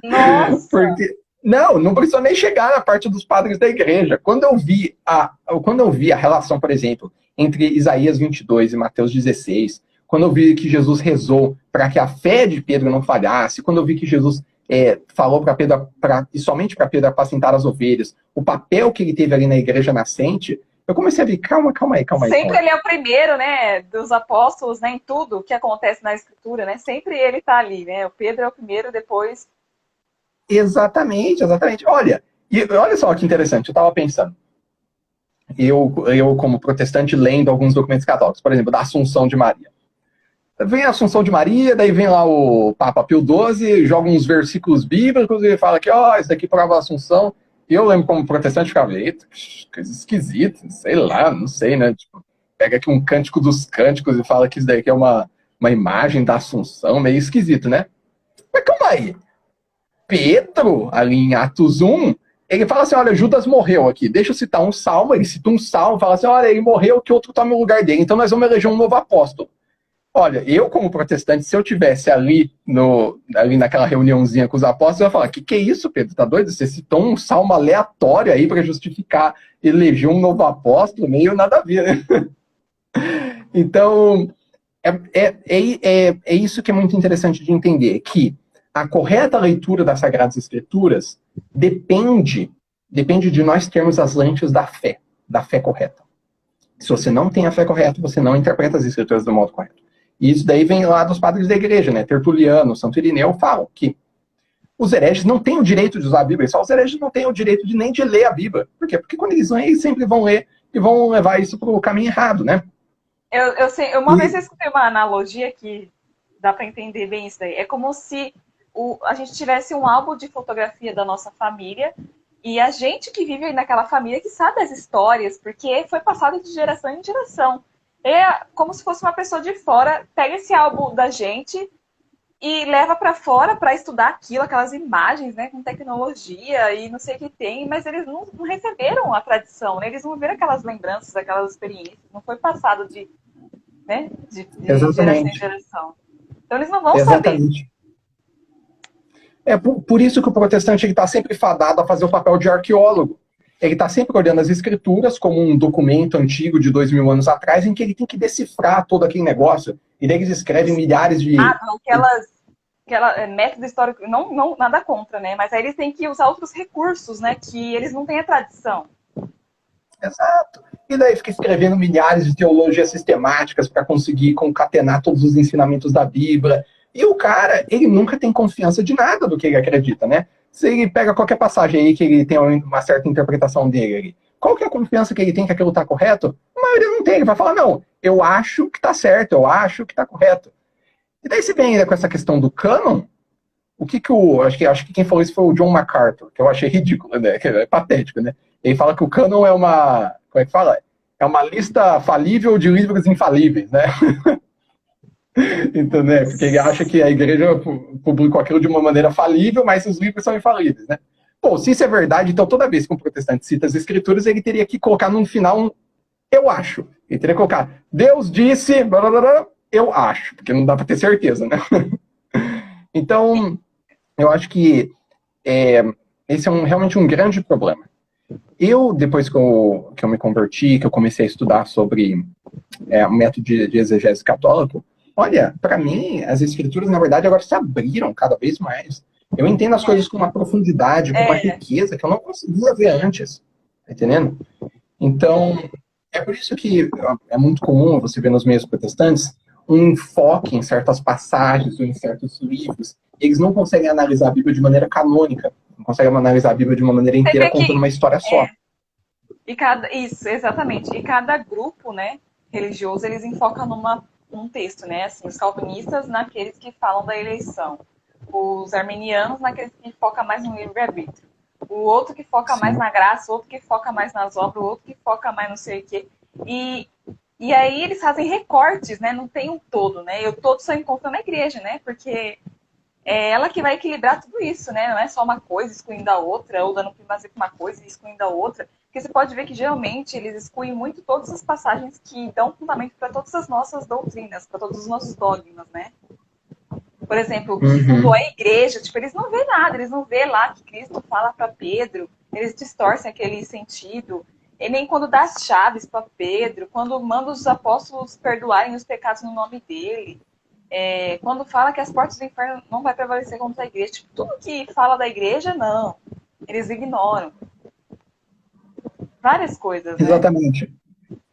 Nossa! Porque, não precisou nem chegar na parte dos padres da igreja. Quando eu vi a relação, por exemplo, entre Isaías 22 e Mateus 16, quando eu vi que Jesus rezou para que a fé de Pedro não falhasse, quando eu vi que Jesus falou para Pedro, e somente para Pedro apacentar as ovelhas, o papel que ele teve ali na igreja nascente, eu comecei a ver, calma aí. Sempre ele é o primeiro, né, dos apóstolos, né, em tudo que acontece na escritura, né? Sempre ele tá ali, né? O Pedro é o primeiro, depois... Exatamente. Olha só que interessante, eu estava pensando. Eu, como protestante, lendo alguns documentos católicos, por exemplo, da Assunção de Maria. Vem a Assunção de Maria, daí vem lá o Papa Pio XII, joga uns versículos bíblicos e fala que, isso daqui prova a Assunção. E eu lembro como protestante, ficava, eita, coisa esquisita, sei lá, não sei, né? Tipo, pega aqui um Cântico dos Cânticos e fala que isso daqui é uma imagem da Assunção, meio esquisito, né? Mas calma aí. Pedro, ali em Atos 1, ele fala assim, olha, Judas morreu aqui, deixa eu citar um salmo, ele cita um salmo, fala assim, olha, ele morreu, que outro tome o lugar dele, então nós vamos eleger um novo apóstolo. Olha, eu como protestante, se eu tivesse ali naquela reuniãozinha com os apóstolos, eu ia falar, que é isso, Pedro, tá doido? Você citou um salmo aleatório aí para justificar eleger um novo apóstolo, meio nada a ver, né? Então, é isso que é muito interessante de entender, que a correta leitura das Sagradas Escrituras depende de nós termos as lentes da fé correta. Se você não tem a fé correta, você não interpreta as Escrituras do modo correto. E isso daí vem lá dos padres da igreja, né? Tertuliano, Santo Irineu falam que os hereges não têm o direito de usar a Bíblia, só os hereges não têm o direito nem de ler a Bíblia. Por quê? Porque quando eles leem, eles sempre vão ler e vão levar isso para o caminho errado, né? Eu sei, uma vez eu escutei uma analogia que dá para entender bem isso daí. É como se a gente tivesse um álbum de fotografia da nossa família E a gente que vive naquela família que sabe as histórias, porque foi passado de geração em geração. É como se fosse uma pessoa de fora, pega esse álbum da gente e leva para fora para estudar aquilo, aquelas imagens, né, com tecnologia e não sei o que tem, mas eles não receberam a tradição, né? Eles não viram aquelas lembranças, aquelas experiências, não foi passado de geração em geração. Então eles não vão saber. É por isso que o protestante está sempre fadado a fazer o papel de arqueólogo. Ele está sempre olhando as escrituras como um documento antigo de 2000 anos atrás, em que ele tem que decifrar todo aquele negócio. E daí eles escrevem milhares de... aquela método histórico, não nada contra, né? Mas aí eles têm que usar outros recursos, né? Que eles não têm a tradição. Exato. E daí fica escrevendo milhares de teologias sistemáticas para conseguir concatenar todos os ensinamentos da Bíblia. E o cara, ele nunca tem confiança de nada do que ele acredita, né? Se ele pega qualquer passagem aí que ele tem uma certa interpretação dele, qual que é a confiança que ele tem que aquilo está correto? A maioria não tem. Ele vai falar, não, eu acho que está certo, eu acho que está correto. E daí se vem ainda com essa questão do cânon, acho que quem falou isso foi o John MacArthur, que eu achei ridículo, né? É patético, né? Ele fala que o cânon é uma... Como é que fala? É uma lista falível de livros infalíveis, né? Então, né? Porque ele acha que a igreja publicou aquilo de uma maneira falível, mas os livros são infalíveis, né? Pô, se isso é verdade, então toda vez que um protestante cita as escrituras, ele teria que colocar no final eu acho. Ele teria que colocar Deus disse, blá, blá, blá, eu acho, porque não dá para ter certeza, né? Então, eu acho que esse é realmente um grande problema. Depois que eu me converti, que eu comecei a estudar sobre o método de exegese católico, olha, para mim, as escrituras, na verdade, agora se abriram cada vez mais. Eu entendo as coisas com uma profundidade, com uma riqueza que eu não conseguia ver antes. Tá entendendo? Então, é por isso que é muito comum você ver nos meios protestantes um enfoque em certas passagens ou em certos livros. Eles não conseguem analisar a Bíblia de maneira canônica. Não conseguem analisar a Bíblia de uma maneira inteira, contando uma história só. Isso, exatamente. E cada grupo, né, religioso, eles enfocam num texto, né? Assim, os calvinistas naqueles que falam da eleição. Os arminianos naqueles que focam mais no livre-arbítrio. O outro que foca mais na graça, o outro que foca mais nas obras, o outro que foca mais não sei o quê. E aí eles fazem recortes, né? Não tem um todo, né? E o todo só encontra na igreja, né? Porque é ela que vai equilibrar tudo isso, né? Não é só uma coisa excluindo a outra, ou dando primazia para uma coisa e excluindo a outra. Porque você pode ver que, geralmente, eles excluem muito todas as passagens que dão fundamento para todas as nossas doutrinas, para todos os nossos dogmas, né? Por exemplo, que fundou a igreja, tipo, eles não vê nada, eles não vê lá que Cristo fala para Pedro, eles distorcem aquele sentido. E nem quando dá as chaves para Pedro, quando manda os apóstolos perdoarem os pecados no nome dele, quando fala que as portas do inferno não vai prevalecer contra a igreja. Tipo, tudo que fala da igreja, não. Eles ignoram. Várias coisas, né? Exatamente.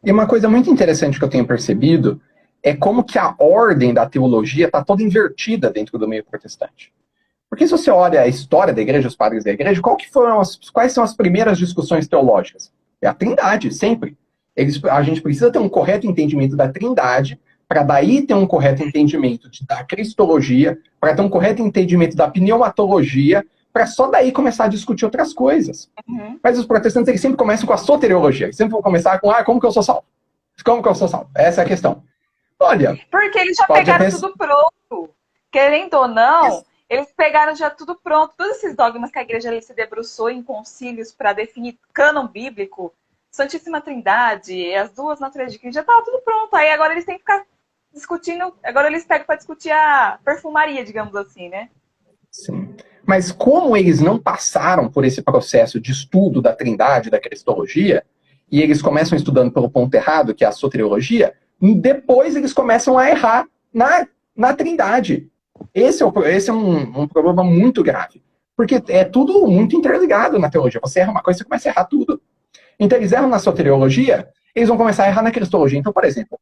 E uma coisa muito interessante que eu tenho percebido é como que a ordem da teologia está toda invertida dentro do meio protestante. Porque se você olha a história da igreja, os padres da igreja, quais são as primeiras discussões teológicas? É a Trindade, sempre. A gente precisa ter um correto entendimento da Trindade, para daí ter um correto entendimento da cristologia, para ter um correto entendimento da pneumatologia, para só daí começar a discutir outras coisas. Mas os protestantes, eles sempre começam com a soteriologia. Eles sempre vão começar com, como que eu sou salvo? Como que eu sou salvo? Essa é a questão. Olha, porque eles já pegaram tudo pronto. Querendo ou não, eles pegaram já tudo pronto. Todos esses dogmas que a igreja ali se debruçou em concílios para definir cânon bíblico, Santíssima Trindade, as duas naturezas de Cristo, já estava tudo pronto. Aí agora eles têm que ficar discutindo, agora eles pegam para discutir a perfumaria, digamos assim, né? Sim. Mas como eles não passaram por esse processo de estudo da Trindade, da cristologia, e eles começam estudando pelo ponto errado, que é a soteriologia, depois eles começam a errar na Trindade. Esse é um problema muito grave. Porque é tudo muito interligado na teologia. Você erra uma coisa, você começa a errar tudo. Então eles erram na soteriologia, eles vão começar a errar na cristologia. Então, por exemplo,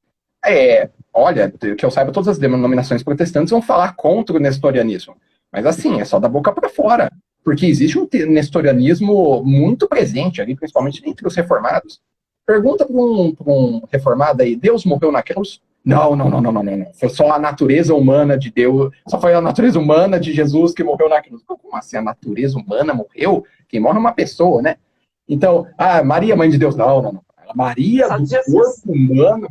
olha, que eu saiba, todas as denominações protestantes vão falar contra o nestorianismo. Mas assim, é só da boca para fora. Porque existe um nestorianismo muito presente ali, principalmente entre os reformados. Pergunta para um reformado aí, Deus morreu na cruz? Não, não, não, não, não, não, não. Foi só a natureza humana de Deus, só foi a natureza humana de Jesus que morreu na cruz. Como assim a natureza humana morreu? Quem morre é uma pessoa, né? Então, Maria, mãe de Deus, não, não, não. Maria Só do de Jesus. corpo humano.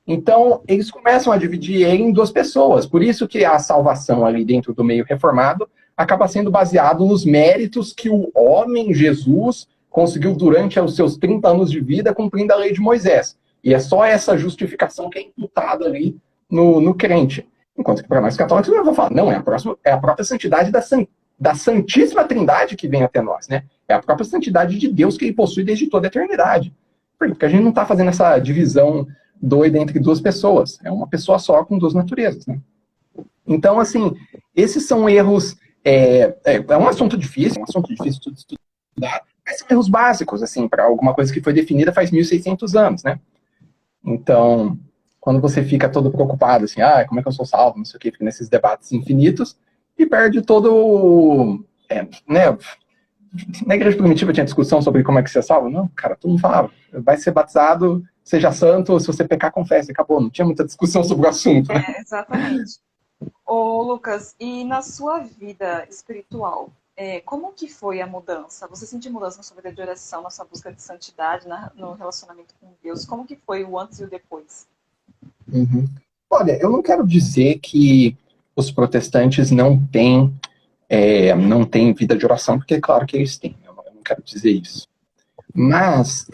Então, eles começam a dividir ele em duas pessoas. Por isso que a salvação ali dentro do meio reformado acaba sendo baseado nos méritos que o homem Jesus conseguiu durante os seus 30 anos de vida cumprindo a lei de Moisés. E é só essa justificação que é imputada ali no crente. Enquanto que para nós católicos eu vou falar, não, é a própria santidade da Santíssima Trindade que vem até nós, né? É a própria santidade de Deus que ele possui desde toda a eternidade. Porque a gente não está fazendo essa divisão doida entre duas pessoas. É uma pessoa só com duas naturezas, né? Então, assim, esses são erros... É um assunto difícil de estudar, mas são erros básicos, assim, para alguma coisa que foi definida faz 1.600 anos, né? Então, quando você fica todo preocupado, assim, como é que eu sou salvo, não sei o quê, fica nesses debates infinitos e perde todo... né? Na igreja primitiva tinha discussão sobre como é que você é salvo? Não, cara, todo mundo falava, vai ser batizado, seja santo, se você pecar, confesse, acabou. Não tinha muita discussão sobre o assunto, né? Exatamente. Ô, Lucas, e na sua vida espiritual, como que foi a mudança? Você sentiu mudança na sua vida de oração, na sua busca de santidade, no relacionamento com Deus? Como que foi o antes e o depois? Uhum. Olha, eu não quero dizer que os protestantes não têm vida de oração, porque é claro que eles têm, eu não quero dizer isso. Mas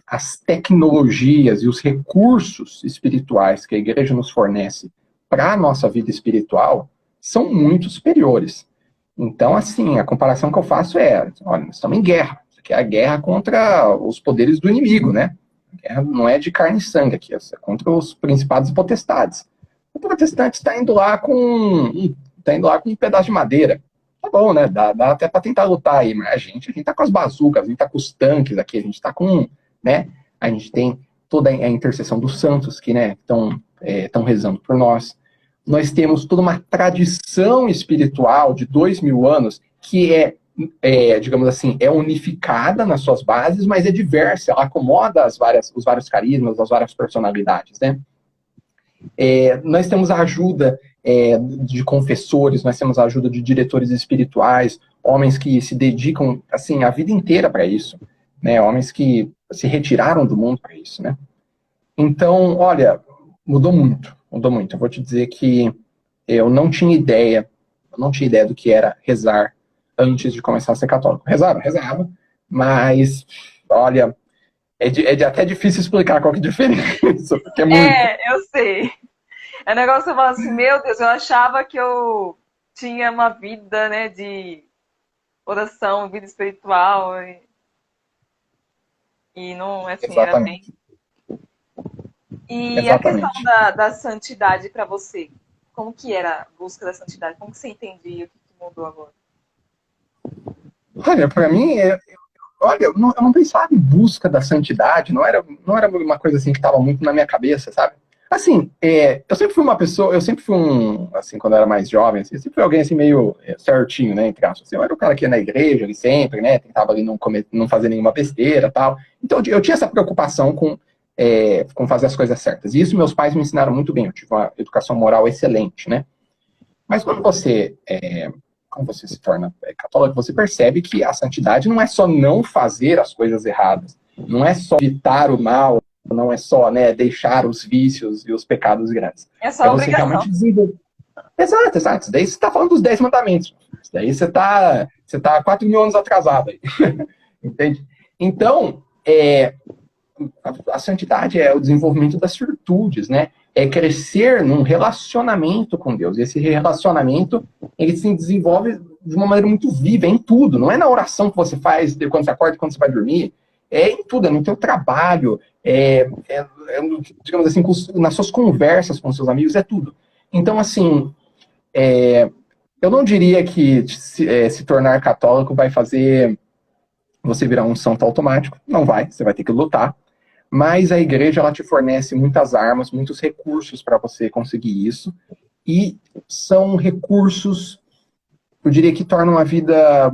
as tecnologias e os recursos espirituais que a igreja nos fornece para a nossa vida espiritual são muito superiores. Então, assim, a comparação que eu faço olha, nós estamos em guerra. Isso aqui é a guerra contra os poderes do inimigo, né? A guerra não é de carne e sangue aqui, é contra os principados e potestades. O protestante está indo lá com um pedaço de madeira. Tá bom, né? Dá até para tentar lutar aí, mas a gente tá com as bazucas, a gente tá com os tanques aqui, a gente tá com, né? A gente tem toda a intercessão dos santos que, né, estão rezando por nós. Nós temos toda uma tradição espiritual de 2.000 anos que digamos assim, é unificada nas suas bases, mas é diversa, ela acomoda os vários carismas, as várias personalidades, né? Nós temos a ajuda de confessores, nós temos a ajuda de diretores espirituais, homens que se dedicam assim, a vida inteira para isso, né? Homens que se retiraram do mundo para isso, né? Então, olha, mudou muito. Eu vou te dizer que eu não tinha ideia do que era rezar antes de começar a ser católico. Rezava, mas, olha, até difícil explicar qual que é a diferença, porque é muito. Eu sei. É um negócio que você fala assim, meu Deus, eu achava que eu tinha uma vida, né, de oração, vida espiritual, e não, assim, Exatamente. era bem... E Exatamente. a questão da santidade para você? Como que era a busca da santidade? Como que você entendia o que mudou agora? Olha, para mim, eu não pensava em busca da santidade, não era uma coisa assim que estava muito na minha cabeça, sabe? Assim, eu sempre fui uma pessoa, assim, quando eu era mais jovem, assim, eu sempre fui alguém assim meio certinho, né, entre aspas. Assim, eu era o cara que ia na igreja ali sempre, né, tentava ali não fazer nenhuma besteira, tal. Então eu tinha essa preocupação com fazer as coisas certas. E isso meus pais me ensinaram muito bem, eu tive uma educação moral excelente, né? Mas quando você se torna católico, você percebe que a santidade não é só não fazer as coisas erradas, não é só evitar o mal, não é só, né, deixar os vícios e os pecados grandes. É só você realmente desenvolver. Exato. Isso daí você está falando dos 10 mandamentos. Isso daí você está 4.000 anos atrasado aí. Entende? Então, a santidade é o desenvolvimento das virtudes, né? É crescer num relacionamento com Deus. E esse relacionamento, ele se desenvolve de uma maneira muito viva, em tudo. Não é na oração que você faz quando você acorda e quando você vai dormir. É em tudo, é no teu trabalho, digamos assim, nas suas conversas com seus amigos, é tudo. Então, assim, eu não diria que se tornar católico vai fazer você virar um santo automático. Não vai, você vai ter que lutar. Mas a igreja, ela te fornece muitas armas, muitos recursos para você conseguir isso. E são recursos, eu diria que tornam a vida,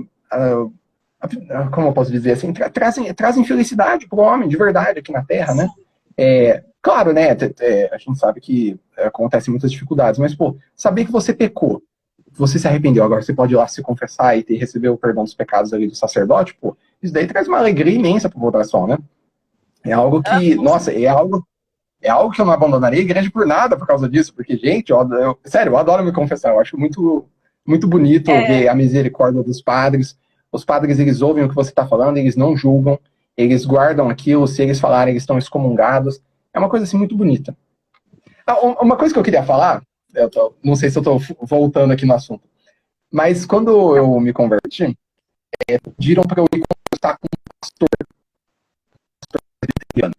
como eu posso dizer assim, trazem felicidade para o homem, de verdade, aqui na Terra, né? Claro, né? A gente sabe que acontecem muitas dificuldades, mas, pô, saber que você pecou, você se arrependeu, agora você pode ir lá se confessar e receber o perdão dos pecados ali do sacerdote, pô, isso daí traz uma alegria imensa pro coração, né? É algo Ah, que, com nossa, é algo que eu não abandonaria a igreja por nada por causa disso, porque, gente, sério, eu adoro me confessar, eu acho muito, muito bonito ver É, a misericórdia dos padres. Os padres, eles ouvem o que você está falando, eles não julgam, eles guardam aquilo, se eles falarem, eles estão excomungados. É uma coisa, assim, muito bonita. Uma coisa que eu queria falar, não sei se eu estou voltando aqui no assunto, mas quando eu me converti, pediram para eu ir conversar com um pastor italiano.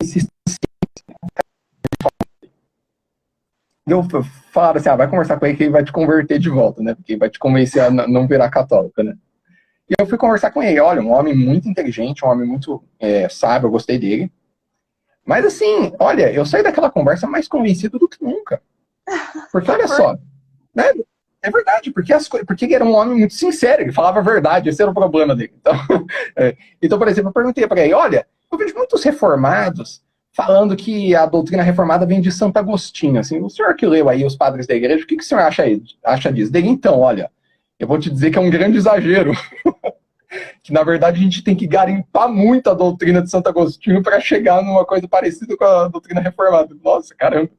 Esse eu falaram assim, vai conversar com ele que ele vai te converter de volta, né? Porque ele vai te convencer a não virar católica, né? E eu fui conversar com ele. Olha, um homem muito inteligente, um homem muito sábio, eu gostei dele. Mas assim, olha, eu saí daquela conversa mais convencido do que nunca. Porque olha só, né? É verdade, porque ele era um homem muito sincero, ele falava a verdade, esse era o problema dele. Então, então por exemplo, eu perguntei para ele, olha, eu vejo muitos reformados falando que a doutrina reformada vem de Santo Agostinho. Assim, o senhor que leu aí os padres da igreja, o que o senhor acha disso? Dele, então, olha, eu vou te dizer que é um grande exagero. Que, na verdade, a gente tem que garimpar muito a doutrina de Santo Agostinho para chegar numa coisa parecida com a doutrina reformada. Nossa, caramba.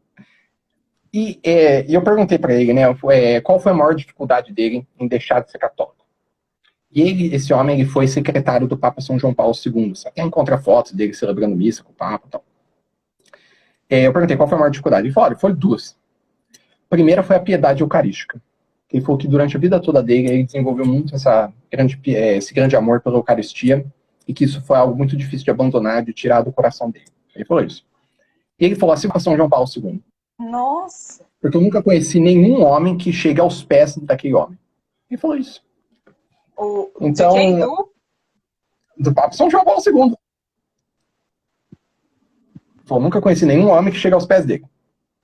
E eu perguntei para ele, né, qual foi a maior dificuldade dele em deixar de ser católico. E esse homem, ele foi secretário do Papa São João Paulo II. Você até encontra fotos dele celebrando missa com o Papa e tal. Eu perguntei qual foi a maior dificuldade. Ele falou, olha, foi duas. A primeira foi a piedade eucarística. Ele falou que durante a vida toda dele, ele desenvolveu muito esse grande amor pela Eucaristia e que isso foi algo muito difícil de abandonar, de tirar do coração dele. Ele falou isso. E ele falou assim para São João Paulo II. nossa. Porque eu nunca conheci nenhum homem que chegue aos pés daquele homem. Ele falou isso. Então, De quem? do Papa São João Paulo II. Eu nunca conheci nenhum homem que chegue aos pés dele.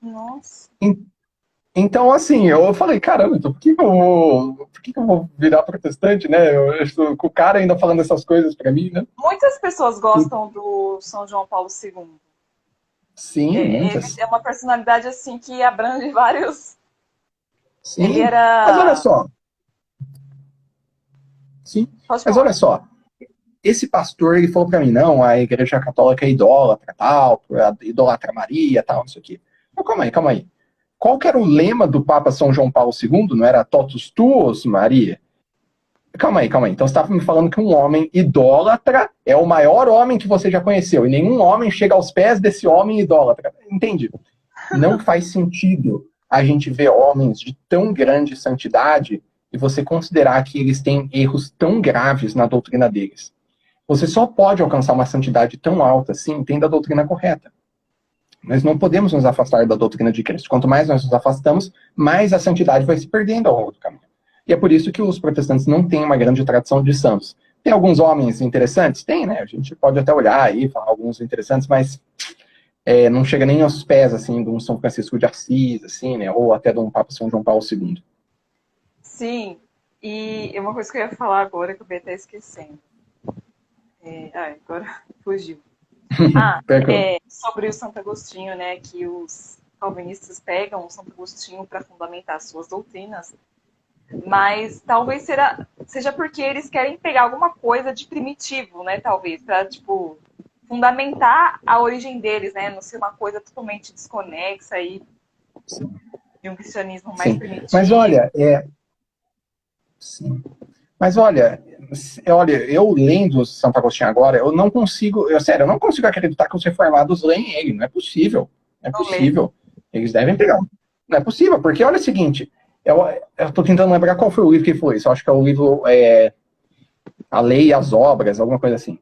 Nossa. Então, assim, eu falei, caramba, então por que eu vou virar protestante, né? O cara ainda falando essas coisas pra mim, né? Muitas pessoas gostam do São João Paulo II. Sim, Ele muitas. é uma personalidade assim que abrange vários. Sim, Ele era. mas olha só. Sim, Pode mas falar. olha só. Esse pastor, ele falou pra mim, não, a igreja católica é idólatra, tal, idolatra Maria, tal, não sei o quê. Mas calma aí. Qual que era o lema do Papa São João Paulo II? Não era totus tuos, Maria? Calma aí. Então você estava me falando que um homem idólatra é o maior homem que você já conheceu, e nenhum homem chega aos pés desse homem idólatra. Entendi. Não faz sentido a gente ver homens de tão grande santidade e você considerar que eles têm erros tão graves na doutrina deles. Você só pode alcançar uma santidade tão alta assim, tendo a doutrina correta. Nós não podemos nos afastar da doutrina de Cristo. Quanto mais nós nos afastamos, mais a santidade vai se perdendo ao longo do caminho. E é por isso que os protestantes não têm uma grande tradição de santos. Tem alguns homens interessantes? Tem, né? A gente pode até olhar aí, falar alguns interessantes, mas não chega nem aos pés, assim, de um São Francisco de Assis, assim, né? Ou até de um Papa São João Paulo II. Sim. E uma coisa que eu ia falar agora, que eu ia até esquecendo. Agora fugiu. Sobre o Santo Agostinho, né? Que os calvinistas pegam o Santo Agostinho para fundamentar suas doutrinas. Mas talvez seja porque eles querem pegar alguma coisa de primitivo, né? Talvez, para, tipo, fundamentar a origem deles, né? Não ser uma coisa totalmente desconexa aí de um cristianismo mais primitivo. Mas olha, Sim. Mas olha, eu lendo Santo Agostinho agora, eu não consigo acreditar que os reformados leem ele. Não é possível. Não é possível. Eles devem pegar. Não é possível, porque olha o seguinte, eu tô tentando lembrar qual foi o livro que foi isso. Eu acho que é o livro A Lei e as Obras, alguma coisa assim.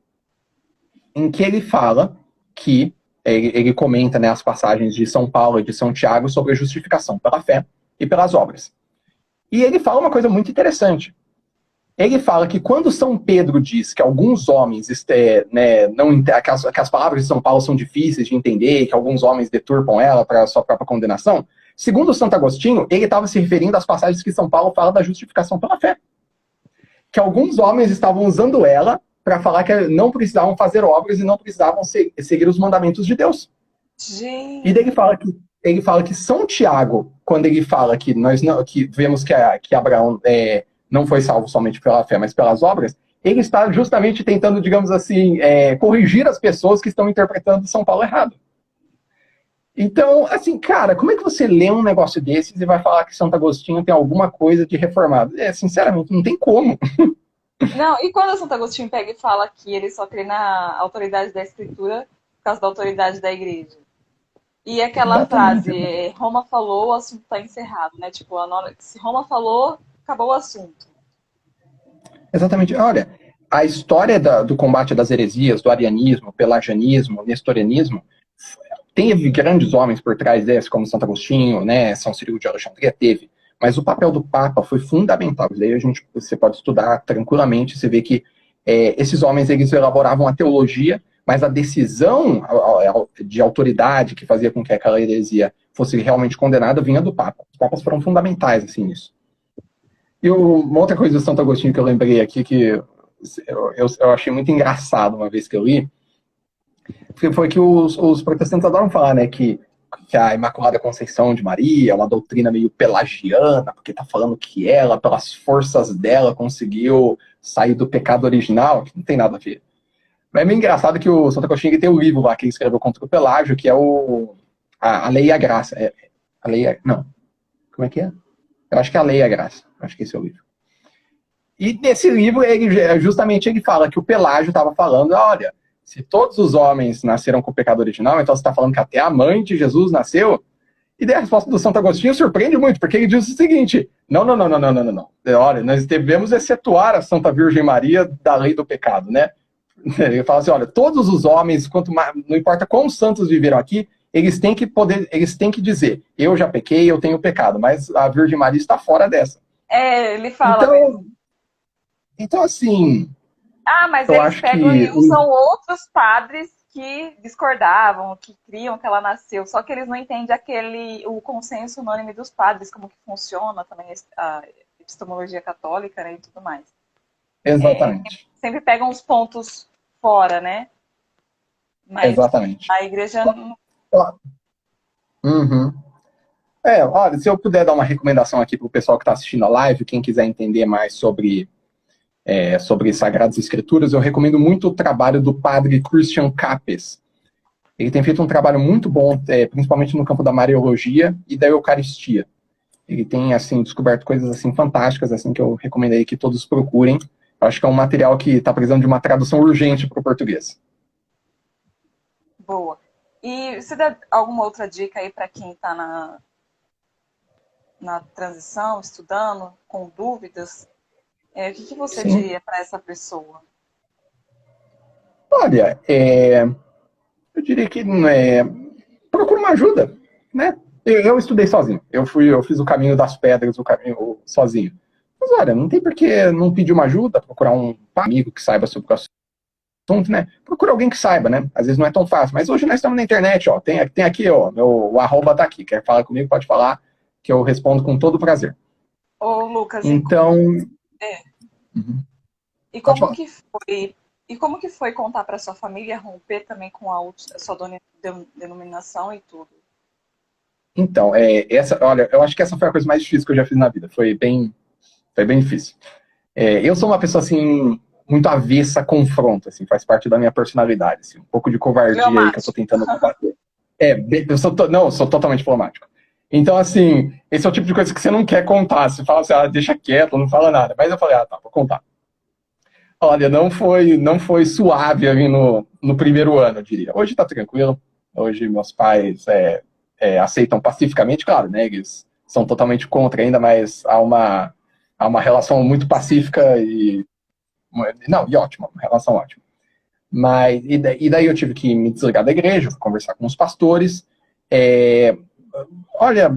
Em que ele fala que, ele comenta, né, as passagens de São Paulo e de São Tiago sobre a justificação pela fé e pelas obras. E ele fala uma coisa muito interessante. Ele fala que quando São Pedro diz que alguns homens, que as palavras de São Paulo são difíceis de entender, que alguns homens deturpam ela para a sua própria condenação, segundo Santo Agostinho, ele estava se referindo às passagens que São Paulo fala da justificação pela fé. Que alguns homens estavam usando ela para falar que não precisavam fazer obras e não precisavam seguir os mandamentos de Deus. Gente. E daí ele fala que São Tiago, quando ele fala que nós não, que vemos que Abraão não foi salvo somente pela fé, mas pelas obras, ele está justamente tentando, digamos assim, corrigir as pessoas que estão interpretando São Paulo errado. Então, assim, cara, como é que você lê um negócio desses e vai falar que Santo Agostinho tem alguma coisa de reformado? Sinceramente, não tem como. Não, e quando o Santo Agostinho pega e fala que ele só crê na autoridade da Escritura por causa da autoridade da Igreja? E aquela Exatamente. frase, Roma falou, o assunto está encerrado, né? Tipo, se Roma falou, acabou o assunto. Exatamente. Olha, a história do combate das heresias, do arianismo, pelagianismo, nestorianismo, teve grandes homens por trás desse, como Santo Agostinho, né, São Cirilo de Alexandria, teve. Mas o papel do Papa foi fundamental. Daí você pode estudar tranquilamente, você vê que esses homens eles elaboravam a teologia, mas a decisão de autoridade que fazia com que aquela heresia fosse realmente condenada vinha do Papa. Os papas foram fundamentais assim nisso. E uma outra coisa do Santo Agostinho que eu lembrei aqui, que eu achei muito engraçado uma vez que eu li, foi que os protestantes adoram falar, né, que a Imaculada Conceição de Maria é uma doutrina meio pelagiana, porque tá falando que ela, pelas forças dela, conseguiu sair do pecado original, que não tem nada a ver. Mas é meio engraçado que o Santo Agostinho tem um livro lá que ele escreveu contra o Pelágio, que é a Lei e a Graça. Não. Como é que é? Eu acho que é a Lei e a Graça. Acho que esse é o livro. E nesse livro, justamente ele fala que o Pelágio estava falando, olha, se todos os homens nasceram com o pecado original, então você está falando que até a mãe de Jesus nasceu? E daí a resposta do Santo Agostinho surpreende muito, porque ele diz o seguinte, não. Olha, nós devemos excetuar a Santa Virgem Maria da lei do pecado, né? Ele fala assim, olha, todos os homens, não importa quantos santos viveram aqui, eles têm que dizer, eu já pequei, eu tenho pecado, mas a Virgem Maria está fora dessa. Ele fala mesmo. Então assim... mas eles pegam e usam outros padres que discordavam, que criam que ela nasceu, só que eles não entendem o consenso unânime dos padres, como que funciona também a epistemologia católica, né, e tudo mais. Exatamente. Sempre pegam os pontos fora, né? Mas exatamente. A igreja não... Uhum. Olha, se eu puder dar uma recomendação aqui para o pessoal que está assistindo a live, quem quiser entender mais sobre Sagradas Escrituras, eu recomendo muito o trabalho do padre Christian Capes. Ele tem feito um trabalho muito bom, principalmente no campo da Mariologia e da Eucaristia. Ele tem, assim, descoberto coisas, assim, fantásticas, assim, que eu recomendei que todos procurem. Eu acho que é um material que está precisando de uma tradução urgente para o português. Boa. E você dá alguma outra dica aí para quem está na transição, estudando, com dúvidas? O que você diria para essa pessoa? Olha, eu diria que procura uma ajuda, né? Eu estudei sozinho. Eu fiz o caminho das pedras, o caminho sozinho. Mas olha, não tem por que não pedir uma ajuda, procurar um amigo que saiba sobre o assunto, né? Procura alguém que saiba, né? Às vezes não é tão fácil. Mas hoje nós estamos na internet, ó. Tem aqui, ó, o arroba tá aqui. Quer falar comigo, pode falar, que eu respondo com todo prazer. Ô, Lucas, então... Uhum. E como que foi contar para sua família romper também com a sua denominação e tudo? Então, olha, eu acho que essa foi a coisa mais difícil que eu já fiz na vida. Foi bem difícil. Eu sou uma pessoa, assim, muito avessa a confronto, assim, faz parte da minha personalidade, assim, um pouco de covardia aí que eu tô tentando combater. Eu sou totalmente diplomático. Então, assim, esse é o tipo de coisa que você não quer contar. Você fala assim, deixa quieto, não fala nada. Mas eu falei, tá, vou contar. Olha, não foi suave ali no primeiro ano, eu diria. Hoje tá tranquilo. Hoje meus pais aceitam pacificamente, claro, né? Eles são totalmente contra ainda, mas há uma relação muito pacífica e ótima, uma relação ótima. Mas, e daí eu tive que me desligar da igreja, conversar com os pastores. Olha,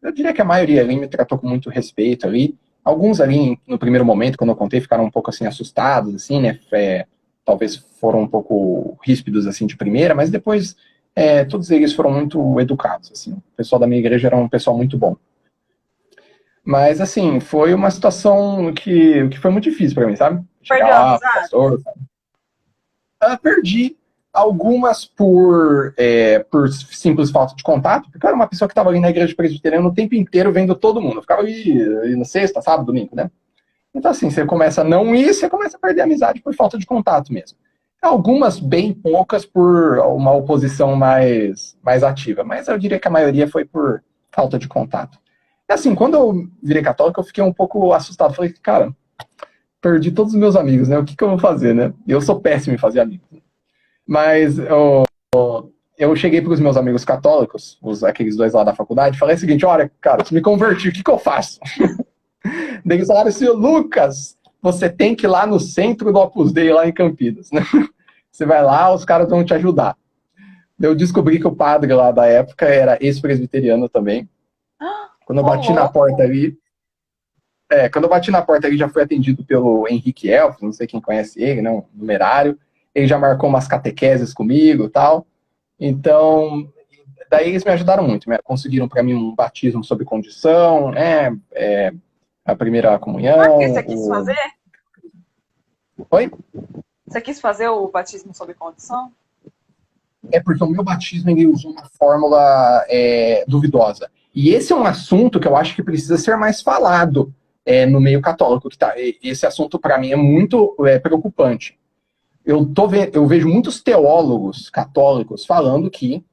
eu diria que a maioria ali me tratou com muito respeito ali. Alguns ali, no primeiro momento, quando eu contei, ficaram um pouco assim assustados, assim, né? Talvez foram um pouco ríspidos, assim, de primeira, mas depois todos eles foram muito educados, assim. O pessoal da minha igreja era um pessoal muito bom. Mas, assim, foi uma situação que foi muito difícil para mim, sabe? Perdeu a chegar lá, amizade? pastor. Perdi algumas por simples falta de contato, porque eu era uma pessoa que estava ali na igreja presbiteriana o tempo inteiro vendo todo mundo. Eu ficava ali na sexta, sábado, domingo, né? Então, assim, você começa a não ir, você começa a perder a amizade por falta de contato mesmo. Algumas bem poucas por uma oposição mais ativa, mas eu diria que a maioria foi por falta de contato. E assim, quando eu virei católico, eu fiquei um pouco assustado. Falei, cara, perdi todos os meus amigos, né? O que eu vou fazer, né? Eu sou péssimo em fazer amigos. Mas eu cheguei para os meus amigos católicos, aqueles dois lá da faculdade, e falei o seguinte, olha, cara, se me converti, o que eu faço? Daí eles falaram assim, Lucas, você tem que ir lá no centro do Opus Dei, lá em Campinas, né? Você vai lá, os caras vão te ajudar. Eu descobri que o padre lá da época era ex-presbiteriano também. Quando eu bati na porta ali, já fui atendido pelo Henrique Elfo, não sei quem conhece ele, né, um numerário. Ele já marcou umas catequeses comigo e tal. Então, daí eles me ajudaram muito. Conseguiram para mim um batismo sob condição, né? A primeira comunhão. Por que você quis fazer? Oi? Você quis fazer o batismo sob condição? É porque o meu batismo ele usou uma fórmula duvidosa. E esse é um assunto que eu acho que precisa ser mais falado no meio católico. Esse assunto, para mim, é muito preocupante. Eu vejo muitos teólogos católicos falando que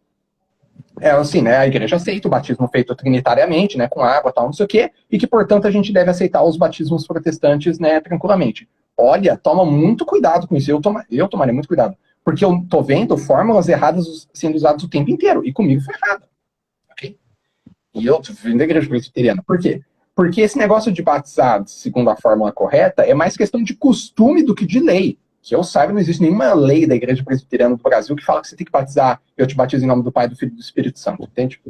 assim, né, a igreja aceita o batismo feito trinitariamente, né, com água, tal, não sei o quê, e que, portanto, a gente deve aceitar os batismos protestantes, né, tranquilamente. Olha, toma muito cuidado com isso. Eu tomaria muito cuidado. Porque eu tô vendo fórmulas erradas sendo usadas o tempo inteiro. E comigo foi errado. Okay? E eu tô vendo a igreja presbiteriana. Por quê? Porque esse negócio de batizado, segundo a fórmula correta, é mais questão de costume do que de lei. Que eu saiba, não existe nenhuma lei da igreja presbiteriana do Brasil que fala que você tem que batizar, eu te batizo em nome do Pai, do Filho e do Espírito Santo, entende?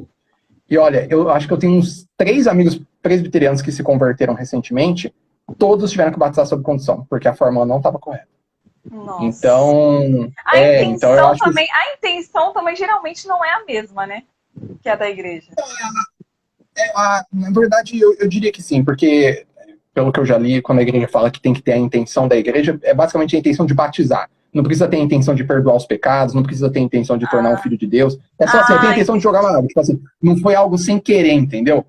E olha, eu acho que eu tenho uns 3 amigos presbiterianos que se converteram recentemente, todos tiveram que batizar sob condição, porque a fórmula não estava correta. Nossa. Então, então eu acho também, a intenção também geralmente não é a mesma, né? Que a da igreja. Na verdade, eu diria que sim, porque pelo que eu já li, quando a igreja fala que tem que ter a intenção da igreja, é basicamente a intenção de batizar. Não precisa ter a intenção de perdoar os pecados, não precisa ter a intenção de tornar um filho de Deus. É só assim, eu tenho a intenção de jogar uma água. Tipo assim, não foi algo sem querer, entendeu?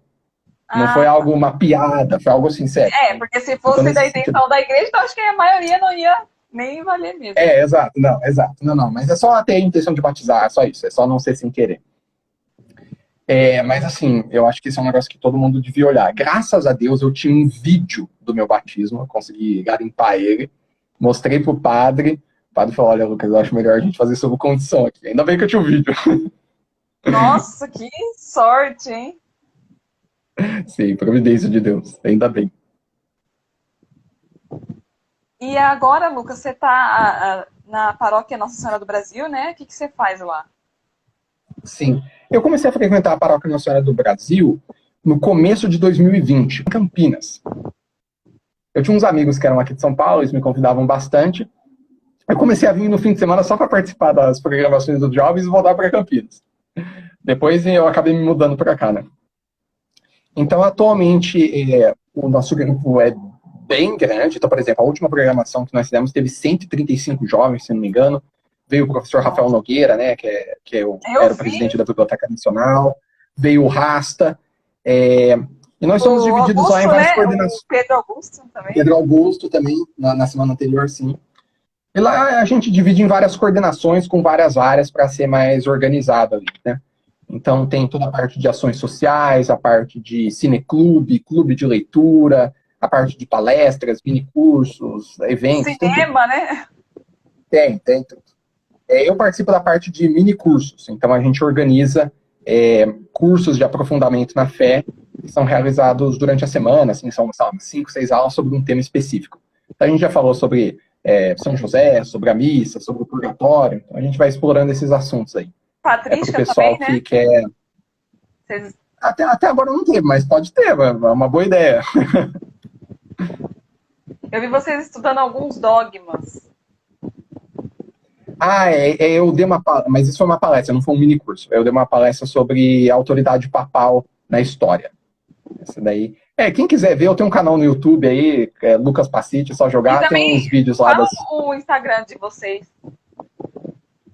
Não foi algo, uma piada, foi algo assim, sério. Porque se fosse da intenção da igreja, então acho que a maioria não ia nem valer mesmo. Exato. Não, mas é só ter a intenção de batizar, é só isso, é só não ser sem querer. Mas assim, eu acho que esse é um negócio que todo mundo devia olhar. Graças a Deus eu tinha um vídeo do meu batismo, eu consegui garimpar ele, mostrei pro padre, o padre falou, olha, Lucas, eu acho melhor a gente fazer sob condição aqui. Ainda bem que eu tinha um vídeo. Nossa, que sorte, hein? Sim, providência de Deus, ainda bem. E agora, Lucas, você tá na paróquia Nossa Senhora do Brasil, né? O que você faz lá? Sim. Eu comecei a frequentar a paróquia Nossa Senhora do Brasil no começo de 2020, em Campinas. Eu tinha uns amigos que eram aqui de São Paulo, eles me convidavam bastante. Eu comecei a vir no fim de semana só para participar das programações dos jovens e voltar para Campinas. Depois eu acabei me mudando para cá, né? Então, atualmente, o nosso grupo é bem grande. Então, por exemplo, a última programação que nós fizemos teve 135 jovens, se não me engano. Veio o professor Rafael Nogueira, né, que era o presidente da Biblioteca Nacional. Veio o Rasta. E nós somos divididos Augusto, lá em várias coordenações. O Pedro Augusto também. Pedro Augusto também, na semana anterior, sim. E lá a gente divide em várias coordenações com várias áreas para ser mais organizado ali, né? Então tem toda a parte de ações sociais, a parte de cineclube, clube de leitura, a parte de palestras, minicursos, eventos. Cinema, tudo. Né? Tem tudo. Eu participo da parte de minicursos, então a gente organiza cursos de aprofundamento na fé que são realizados durante a semana, assim, são 5, 6 aulas sobre um tema específico. Então a gente já falou sobre São José, sobre a missa, sobre o purgatório, então a gente vai explorando esses assuntos aí. Patrícia para o pessoal também, né? que quer... Até agora não teve, mas pode ter, é uma boa ideia. Eu vi vocês estudando alguns dogmas. Eu dei uma palestra, mas isso foi uma palestra, não foi um mini curso. Eu dei uma palestra sobre a autoridade papal na história. Essa daí Quem quiser ver, eu tenho um canal no YouTube aí, Lucas Pacite, só E jogar, tem também, uns vídeos lá fala das, o Instagram de vocês.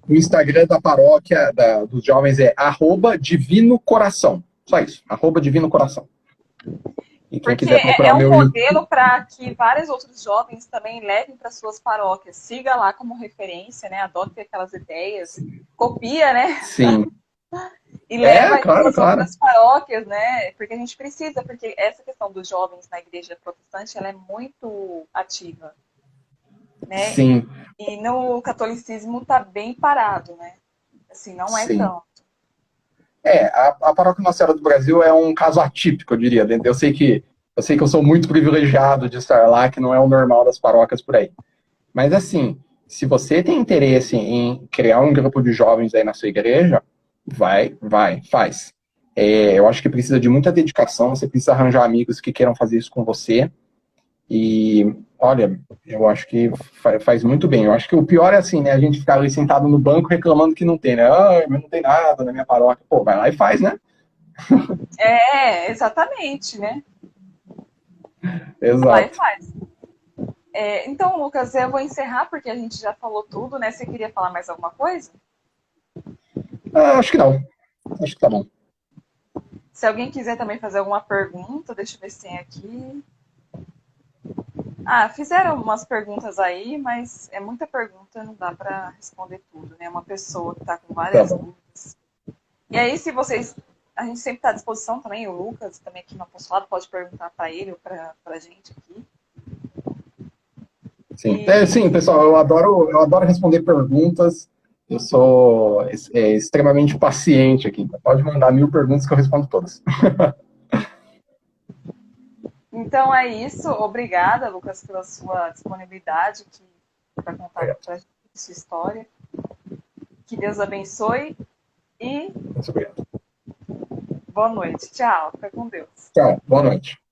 o Instagram da paróquia dos jovens é @Divino Coração. Só isso, @Divino Coração. E quem Porque quiser procurar é o um meu YouTube. modelo para que vários outros jovens também levem para suas paróquias. Siga lá como referência, né? Adote aquelas ideias, copia, né? Sim. E leva aí para Claro, as claro. outras paróquias, né? Porque a gente precisa, porque essa questão dos jovens na igreja protestante, ela é muito ativa, né? Sim, E no catolicismo está bem parado, né? Assim, não é sim. tão. A Paróquia Nossa Senhora do Brasil é um caso atípico, eu diria. Eu sei que eu sou muito privilegiado de estar lá, que não é o normal das paróquias por aí. Mas assim, se você tem interesse em criar um grupo de jovens aí na sua igreja, faz. Eu acho que precisa de muita dedicação, você precisa arranjar amigos que queiram fazer isso com você. E, olha, eu acho que faz muito bem. Eu acho que o pior é assim, né? A gente ficar ali sentado no banco reclamando que não tem, né? Ah, mas não tem nada na minha paróquia. Pô, vai lá e faz, né? Exatamente, né? Vai e Exato. faz. Então, Lucas, eu vou encerrar porque a gente já falou tudo, né? Você queria falar mais alguma coisa? Acho que não. Acho que tá bom. Se alguém quiser também fazer alguma pergunta, deixa eu ver se tem aqui. Fizeram umas perguntas aí, mas é muita pergunta, não dá para responder tudo, né? Uma pessoa que está com Tá várias bom. dúvidas. E aí, se vocês. A gente sempre está à disposição também, o Lucas, também aqui no apostolado, pode perguntar para ele ou para a gente aqui. Sim. Sim, pessoal, eu adoro responder perguntas. Eu sou extremamente paciente aqui. Então pode mandar 1000 perguntas que eu respondo todas. Então é isso. Obrigada, Lucas, pela sua disponibilidade para contar para a gente sua história. Que Deus abençoe e Muito obrigado. boa noite. Tchau. Fica com Deus. Tchau. Boa noite.